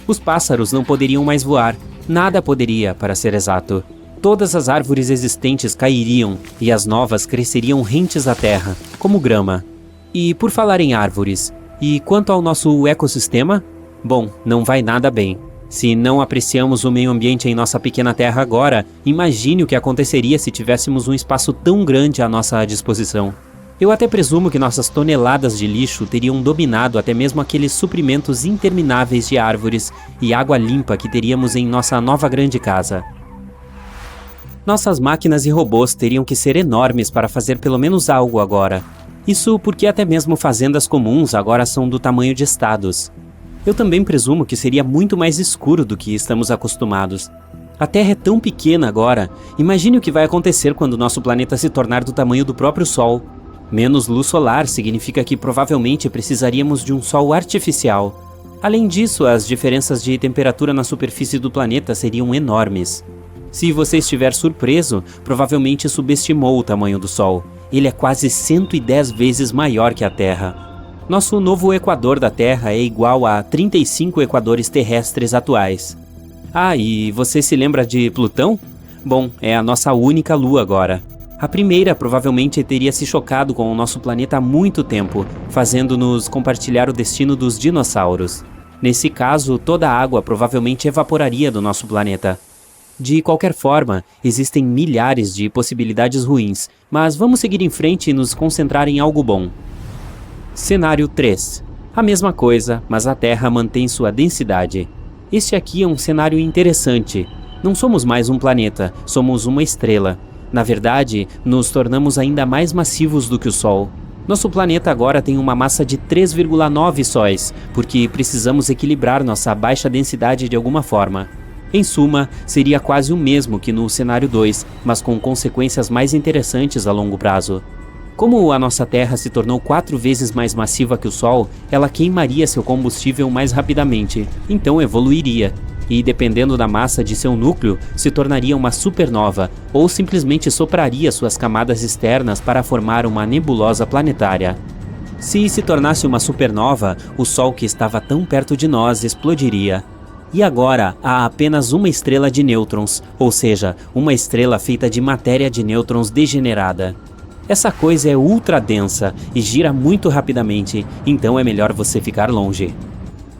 Os pássaros não poderiam mais voar. Nada poderia, para ser exato. Todas as árvores existentes cairiam e as novas cresceriam rentes à terra, como grama. E por falar em árvores, e quanto ao nosso ecossistema? Bom, não vai nada bem. Se não apreciamos o meio ambiente em nossa pequena terra agora, imagine o que aconteceria se tivéssemos um espaço tão grande à nossa disposição. Eu até presumo que nossas toneladas de lixo teriam dominado até mesmo aqueles suprimentos intermináveis de árvores e água limpa que teríamos em nossa nova grande casa. Nossas máquinas e robôs teriam que ser enormes para fazer pelo menos algo agora. Isso porque até mesmo fazendas comuns agora são do tamanho de estados. Eu também presumo que seria muito mais escuro do que estamos acostumados. A Terra é tão pequena agora, imagine o que vai acontecer quando nosso planeta se tornar do tamanho do próprio Sol. Menos luz solar significa que provavelmente precisaríamos de um Sol artificial. Além disso, as diferenças de temperatura na superfície do planeta seriam enormes. Se você estiver surpreso, provavelmente subestimou o tamanho do Sol. Ele é quase 110 vezes maior que a Terra. Nosso novo equador da Terra é igual a 35 equadores terrestres atuais. Ah, e você se lembra de Plutão? Bom, é a nossa única lua agora. A primeira provavelmente teria se chocado com o nosso planeta há muito tempo, fazendo-nos compartilhar o destino dos dinossauros. Nesse caso, toda a água provavelmente evaporaria do nosso planeta. De qualquer forma, existem milhares de possibilidades ruins, mas vamos seguir em frente e nos concentrar em algo bom. Cenário 3. A mesma coisa, mas a Terra mantém sua densidade. Este aqui é um cenário interessante. Não somos mais um planeta, somos uma estrela. Na verdade, nos tornamos ainda mais massivos do que o Sol. Nosso planeta agora tem uma massa de 3,9 sóis, porque precisamos equilibrar nossa baixa densidade de alguma forma. Em suma, seria quase o mesmo que no cenário 2, mas com consequências mais interessantes a longo prazo. Como a nossa Terra se tornou 4 vezes mais massiva que o Sol, ela queimaria seu combustível mais rapidamente, então evoluiria. E dependendo da massa de seu núcleo, se tornaria uma supernova, ou simplesmente sopraria suas camadas externas para formar uma nebulosa planetária. Se tornasse uma supernova, o Sol que estava tão perto de nós explodiria. E agora, há apenas uma estrela de nêutrons, ou seja, uma estrela feita de matéria de nêutrons degenerada. Essa coisa é ultra densa e gira muito rapidamente, então é melhor você ficar longe.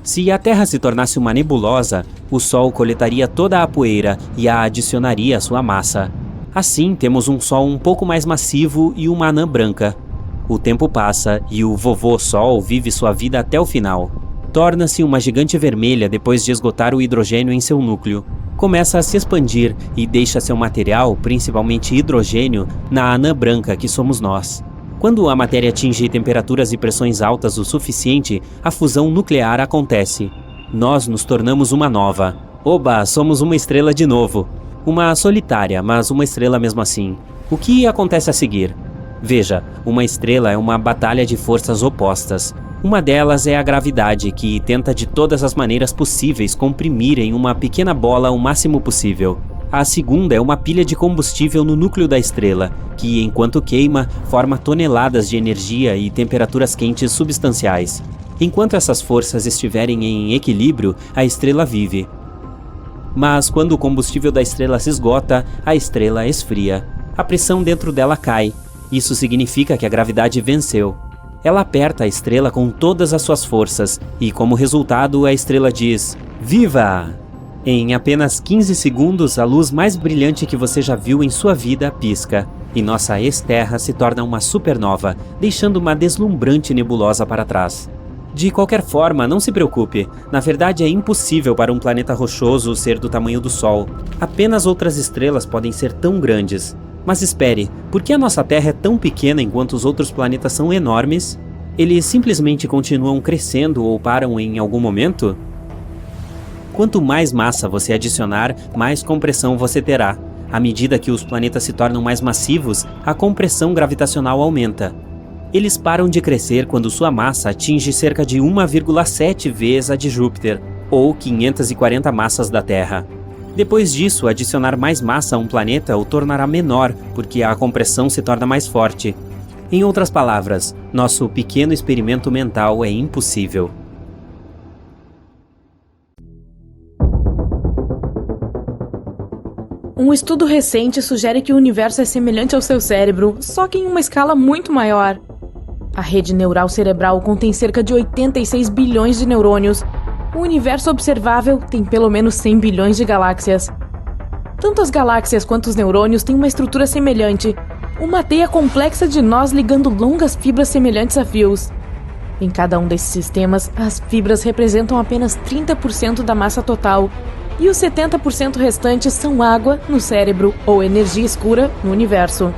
Se a Terra se tornasse uma nebulosa, o Sol coletaria toda a poeira e a adicionaria à sua massa. Assim, temos um Sol um pouco mais massivo e uma anã branca. O tempo passa e o vovô Sol vive sua vida até o final. Torna-se uma gigante vermelha depois de esgotar o hidrogênio em seu núcleo. Começa a se expandir e deixa seu material, principalmente hidrogênio, na anã branca que somos nós. Quando a matéria atinge temperaturas e pressões altas o suficiente, a fusão nuclear acontece. Nós nos tornamos uma nova. Oba, somos uma estrela de novo. Uma solitária, mas uma estrela mesmo assim. O que acontece a seguir? Veja, uma estrela é uma batalha de forças opostas. Uma delas é a gravidade, que tenta de todas as maneiras possíveis comprimir em uma pequena bola o máximo possível. A segunda é uma pilha de combustível no núcleo da estrela, que, enquanto queima, forma toneladas de energia e temperaturas quentes substanciais. Enquanto essas forças estiverem em equilíbrio, a estrela vive. Mas quando o combustível da estrela se esgota, a estrela esfria. A pressão dentro dela cai. Isso significa que a gravidade venceu. Ela aperta a estrela com todas as suas forças e, como resultado, a estrela diz: "Viva!". Em apenas 15 segundos, a luz mais brilhante que você já viu em sua vida pisca, e nossa ex-Terra se torna uma supernova, deixando uma deslumbrante nebulosa para trás. De qualquer forma, não se preocupe. Na verdade, é impossível para um planeta rochoso ser do tamanho do Sol. Apenas outras estrelas podem ser tão grandes. Mas espere, por que a nossa Terra é tão pequena enquanto os outros planetas são enormes? Eles simplesmente continuam crescendo ou param em algum momento? Quanto mais massa você adicionar, mais compressão você terá. À medida que os planetas se tornam mais massivos, a compressão gravitacional aumenta. Eles param de crescer quando sua massa atinge cerca de 1,7 vezes a de Júpiter, ou 540 massas da Terra. Depois disso, adicionar mais massa a um planeta o tornará menor, porque a compressão se torna mais forte. Em outras palavras, nosso pequeno experimento mental é impossível. Um estudo recente sugere que o universo é semelhante ao seu cérebro, só que em uma escala muito maior. A rede neural cerebral contém cerca de 86 bilhões de neurônios. O universo observável tem pelo menos 100 bilhões de galáxias. Tanto as galáxias quanto os neurônios têm uma estrutura semelhante, uma teia complexa de nós ligando longas fibras semelhantes a fios. Em cada um desses sistemas, as fibras representam apenas 30% da massa total, e os 70% restantes são água no cérebro ou energia escura no universo.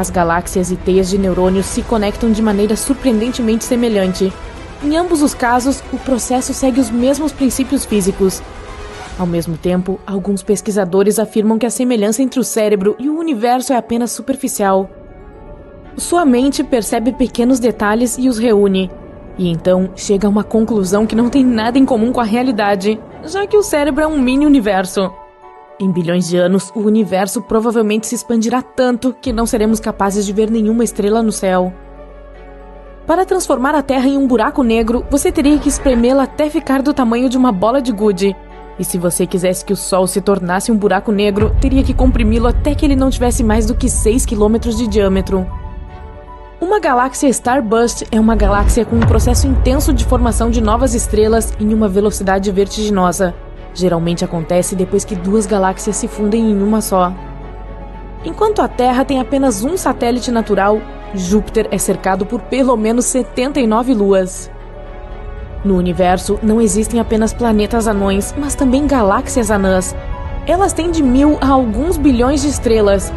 As galáxias e teias de neurônios se conectam de maneira surpreendentemente semelhante. Em ambos os casos, o processo segue os mesmos princípios físicos. Ao mesmo tempo, alguns pesquisadores afirmam que a semelhança entre o cérebro e o universo é apenas superficial. Sua mente percebe pequenos detalhes e os reúne, e então chega a uma conclusão que não tem nada em comum com a realidade, já que o cérebro é um mini-universo. Em bilhões de anos, o universo provavelmente se expandirá tanto que não seremos capazes de ver nenhuma estrela no céu. Para transformar a Terra em um buraco negro, você teria que espremê-la até ficar do tamanho de uma bola de gude. E se você quisesse que o Sol se tornasse um buraco negro, teria que comprimi-lo até que ele não tivesse mais do que 6 km de diâmetro. Uma galáxia starburst é uma galáxia com um processo intenso de formação de novas estrelas em uma velocidade vertiginosa. Geralmente acontece depois que duas galáxias se fundem em uma só. Enquanto a Terra tem apenas um satélite natural, Júpiter é cercado por pelo menos 79 luas. No universo, não existem apenas planetas anões, mas também galáxias anãs. Elas têm de 1000 a alguns bilhões de estrelas.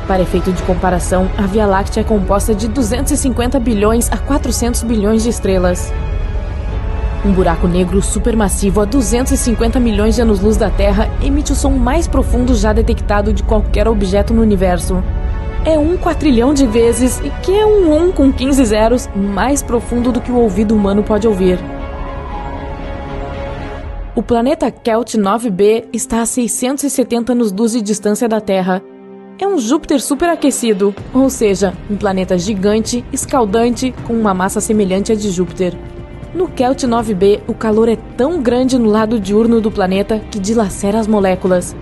Para efeito de comparação, a Via Láctea é composta de 250 bilhões a 400 bilhões de estrelas. Um buraco negro supermassivo a 250 milhões de anos-luz da Terra emite o som mais profundo já detectado de qualquer objeto no universo. É 1 quatrilhão de vezes, que é um 1 com 15 zeros, mais profundo do que o ouvido humano pode ouvir. O planeta Kelt 9b está a 670 anos-luz de distância da Terra. É um Júpiter superaquecido, ou seja, um planeta gigante, escaldante, com uma massa semelhante à de Júpiter. No Kelt 9b, o calor é tão grande no lado diurno do planeta que dilacera as moléculas.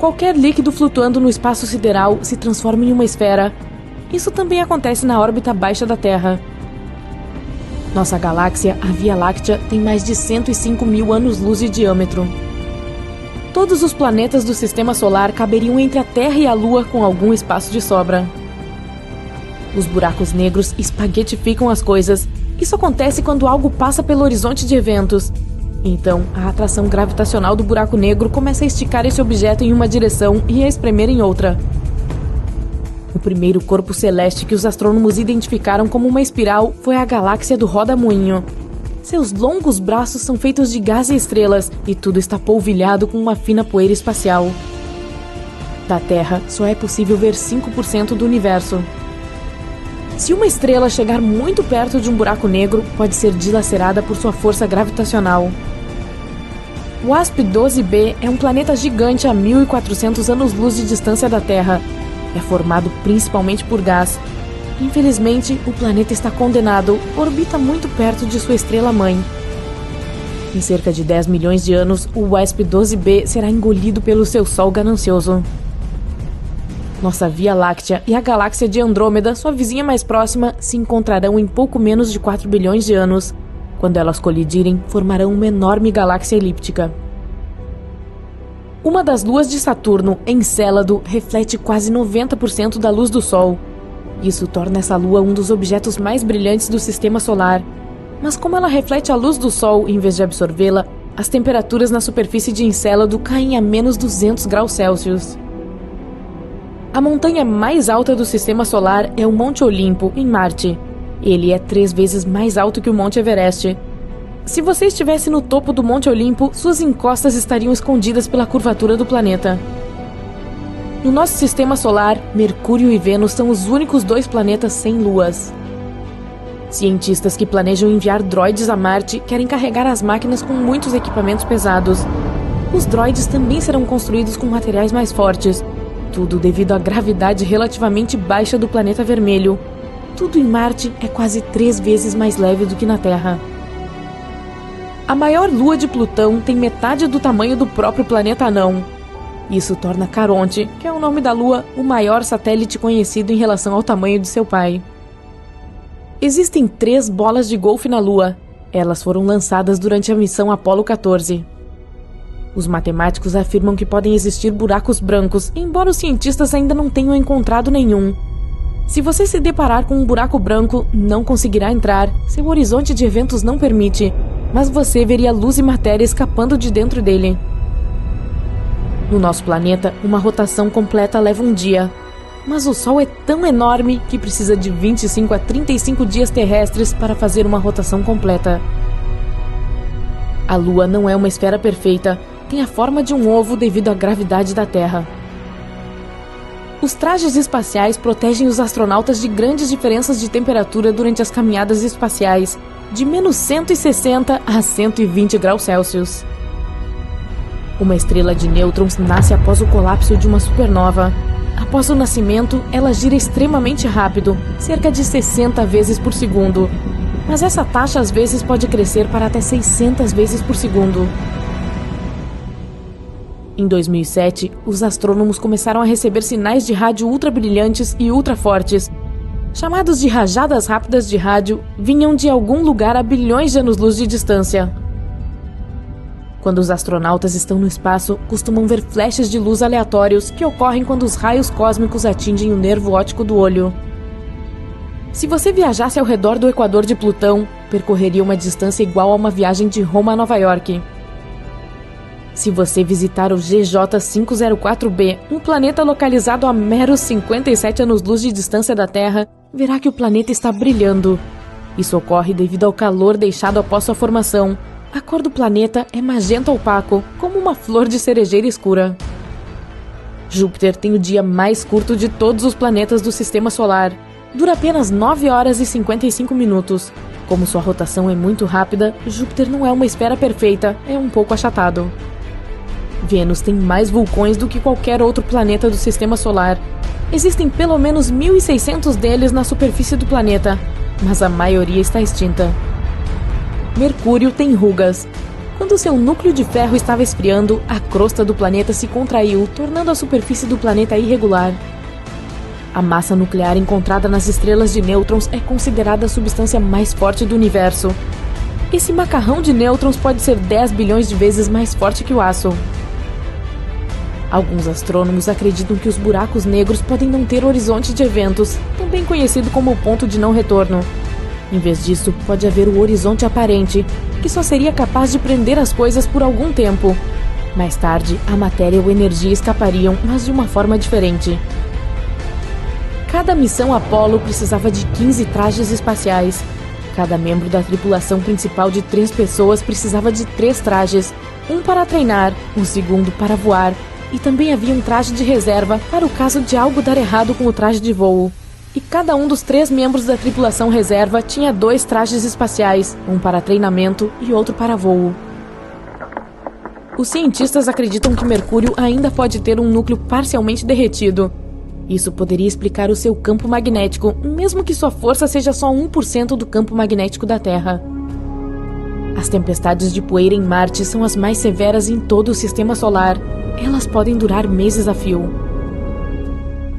Qualquer líquido flutuando no espaço sideral se transforma em uma esfera. Isso também acontece na órbita baixa da Terra. Nossa galáxia, a Via Láctea, tem mais de 105 mil anos-luz de diâmetro. Todos os planetas do Sistema Solar caberiam entre a Terra e a Lua com algum espaço de sobra. Os buracos negros espaguetificam as coisas. Isso acontece quando algo passa pelo horizonte de eventos. Então, a atração gravitacional do buraco negro começa a esticar esse objeto em uma direção e a espremer em outra. O primeiro corpo celeste que os astrônomos identificaram como uma espiral foi a galáxia do Roda-Moinho. Seus longos braços são feitos de gás e estrelas, e tudo está polvilhado com uma fina poeira espacial. Da Terra, só é possível ver 5% do universo. Se uma estrela chegar muito perto de um buraco negro, pode ser dilacerada por sua força gravitacional. O WASP-12b é um planeta gigante a 1.400 anos-luz de distância da Terra. É formado principalmente por gás. Infelizmente, o planeta está condenado, orbita muito perto de sua estrela-mãe. Em cerca de 10 milhões de anos, o WASP-12b será engolido pelo seu Sol ganancioso. Nossa Via Láctea e a galáxia de Andrômeda, sua vizinha mais próxima, se encontrarão em pouco menos de 4 bilhões de anos. Quando elas colidirem, formarão uma enorme galáxia elíptica. Uma das luas de Saturno, Encélado, reflete quase 90% da luz do Sol. Isso torna essa lua um dos objetos mais brilhantes do Sistema Solar. Mas como ela reflete a luz do Sol em vez de absorvê-la, as temperaturas na superfície de Encélado caem a menos 200 graus Celsius. A montanha mais alta do Sistema Solar é o Monte Olimpo, em Marte. Ele é 3 vezes mais alto que o Monte Everest. Se você estivesse no topo do Monte Olimpo, suas encostas estariam escondidas pela curvatura do planeta. No nosso Sistema Solar, Mercúrio e Vênus são os únicos 2 planetas sem luas. Cientistas que planejam enviar droides a Marte querem carregar as máquinas com muitos equipamentos pesados. Os droides também serão construídos com materiais mais fortes. Tudo devido à gravidade relativamente baixa do planeta vermelho. Tudo em Marte é quase 3 vezes mais leve do que na Terra. A maior lua de Plutão tem metade do tamanho do próprio planeta anão. Isso torna Caronte, que é o nome da Lua, o maior satélite conhecido em relação ao tamanho de seu pai. Existem 3 bolas de golfe na Lua. Elas foram lançadas durante a missão Apollo 14. Os matemáticos afirmam que podem existir buracos brancos, embora os cientistas ainda não tenham encontrado nenhum. Se você se deparar com um buraco branco, não conseguirá entrar, seu horizonte de eventos não permite, mas você veria luz e matéria escapando de dentro dele. No nosso planeta, uma rotação completa leva um dia. mas o Sol é tão enorme que precisa de 25 a 35 dias terrestres para fazer uma rotação completa. A Lua não é uma esfera perfeita, tem a forma de um ovo devido à gravidade da Terra. Os trajes espaciais protegem os astronautas de grandes diferenças de temperatura durante as caminhadas espaciais, de menos 160 a 120 graus Celsius. Uma estrela de nêutrons nasce após o colapso de uma supernova. Após o nascimento, ela gira extremamente rápido, cerca de 60 vezes por segundo. Mas essa taxa às vezes pode crescer para até 600 vezes por segundo. Em 2007, os astrônomos começaram a receber sinais de rádio ultrabrilhantes e ultrafortes. Chamados de rajadas rápidas de rádio, vinham de algum lugar a bilhões de anos-luz de distância. Quando os astronautas estão no espaço, costumam ver flashes de luz aleatórios que ocorrem quando os raios cósmicos atingem o nervo óptico do olho. Se você viajasse ao redor do equador de Plutão, percorreria uma distância igual a uma viagem de Roma a Nova York. Se você visitar o GJ504b, um planeta localizado a meros 57 anos-luz de distância da Terra, verá que o planeta está brilhando. Isso ocorre devido ao calor deixado após sua formação. A cor do planeta é magenta opaco, como uma flor de cerejeira escura. Júpiter tem o dia mais curto de todos os planetas do Sistema Solar. Dura apenas 9 horas e 55 minutos. Como sua rotação é muito rápida, Júpiter não é uma esfera perfeita, é um pouco achatado. Vênus tem mais vulcões do que qualquer outro planeta do Sistema Solar. Existem pelo menos 1.600 deles na superfície do planeta, mas a maioria está extinta. Mercúrio tem rugas. Quando seu núcleo de ferro estava esfriando, a crosta do planeta se contraiu, tornando a superfície do planeta irregular. A massa nuclear encontrada nas estrelas de nêutrons é considerada a substância mais forte do universo. Esse macarrão de nêutrons pode ser 10 bilhões de vezes mais forte que o aço. Alguns astrônomos acreditam que os buracos negros podem não ter horizonte de eventos, também conhecido como o ponto de não retorno. Em vez disso, pode haver o horizonte aparente, que só seria capaz de prender as coisas por algum tempo. Mais tarde, a matéria ou energia escapariam, mas de uma forma diferente. Cada missão Apollo precisava de 15 trajes espaciais. Cada membro da tripulação principal de 3 pessoas precisava de 3 trajes, um para treinar, um segundo para voar, e também havia um traje de reserva para o caso de algo dar errado com o traje de voo. E cada um dos 3 membros da tripulação reserva tinha 2 trajes espaciais, um para treinamento e outro para voo. Os cientistas acreditam que Mercúrio ainda pode ter um núcleo parcialmente derretido. Isso poderia explicar o seu campo magnético, mesmo que sua força seja só 1% do campo magnético da Terra. As tempestades de poeira em Marte são as mais severas em todo o Sistema Solar. Elas podem durar meses a fio.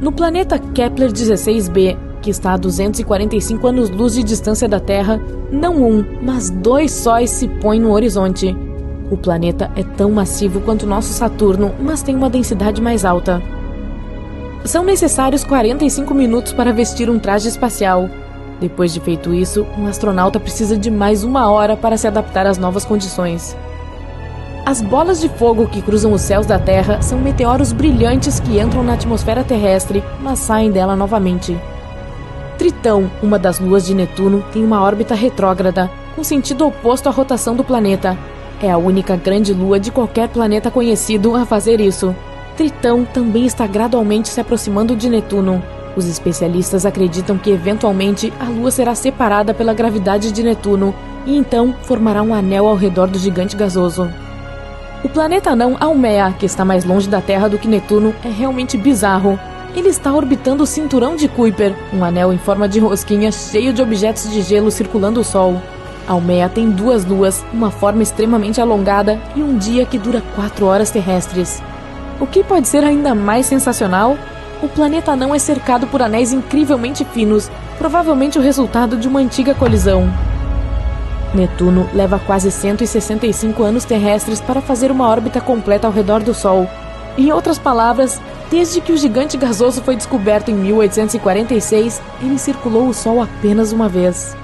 No planeta Kepler-16b, que está a 245 anos-luz de distância da Terra, não um, mas 2 sóis se põem no horizonte. O planeta é tão massivo quanto nosso Saturno, mas tem uma densidade mais alta. São necessários 45 minutos para vestir um traje espacial. Depois de feito isso, um astronauta precisa de mais 1 hora para se adaptar às novas condições. As bolas de fogo que cruzam os céus da Terra são meteoros brilhantes que entram na atmosfera terrestre, mas saem dela novamente. Tritão, uma das luas de Netuno, tem uma órbita retrógrada, com sentido oposto à rotação do planeta. É a única grande lua de qualquer planeta conhecido a fazer isso. Tritão também está gradualmente se aproximando de Netuno. Os especialistas acreditam que eventualmente a Lua será separada pela gravidade de Netuno e então formará um anel ao redor do gigante gasoso. O planeta anão Haumea, que está mais longe da Terra do que Netuno, é realmente bizarro. Ele está orbitando o cinturão de Kuiper, um anel em forma de rosquinha cheio de objetos de gelo circulando o Sol. Haumea tem 2 luas, uma forma extremamente alongada e um dia que dura 4 horas terrestres. O que pode ser ainda mais sensacional? O planeta anão é cercado por anéis incrivelmente finos, provavelmente o resultado de uma antiga colisão. Netuno leva quase 165 anos terrestres para fazer uma órbita completa ao redor do Sol. Em outras palavras, desde que o gigante gasoso foi descoberto em 1846, ele circulou o Sol apenas uma vez.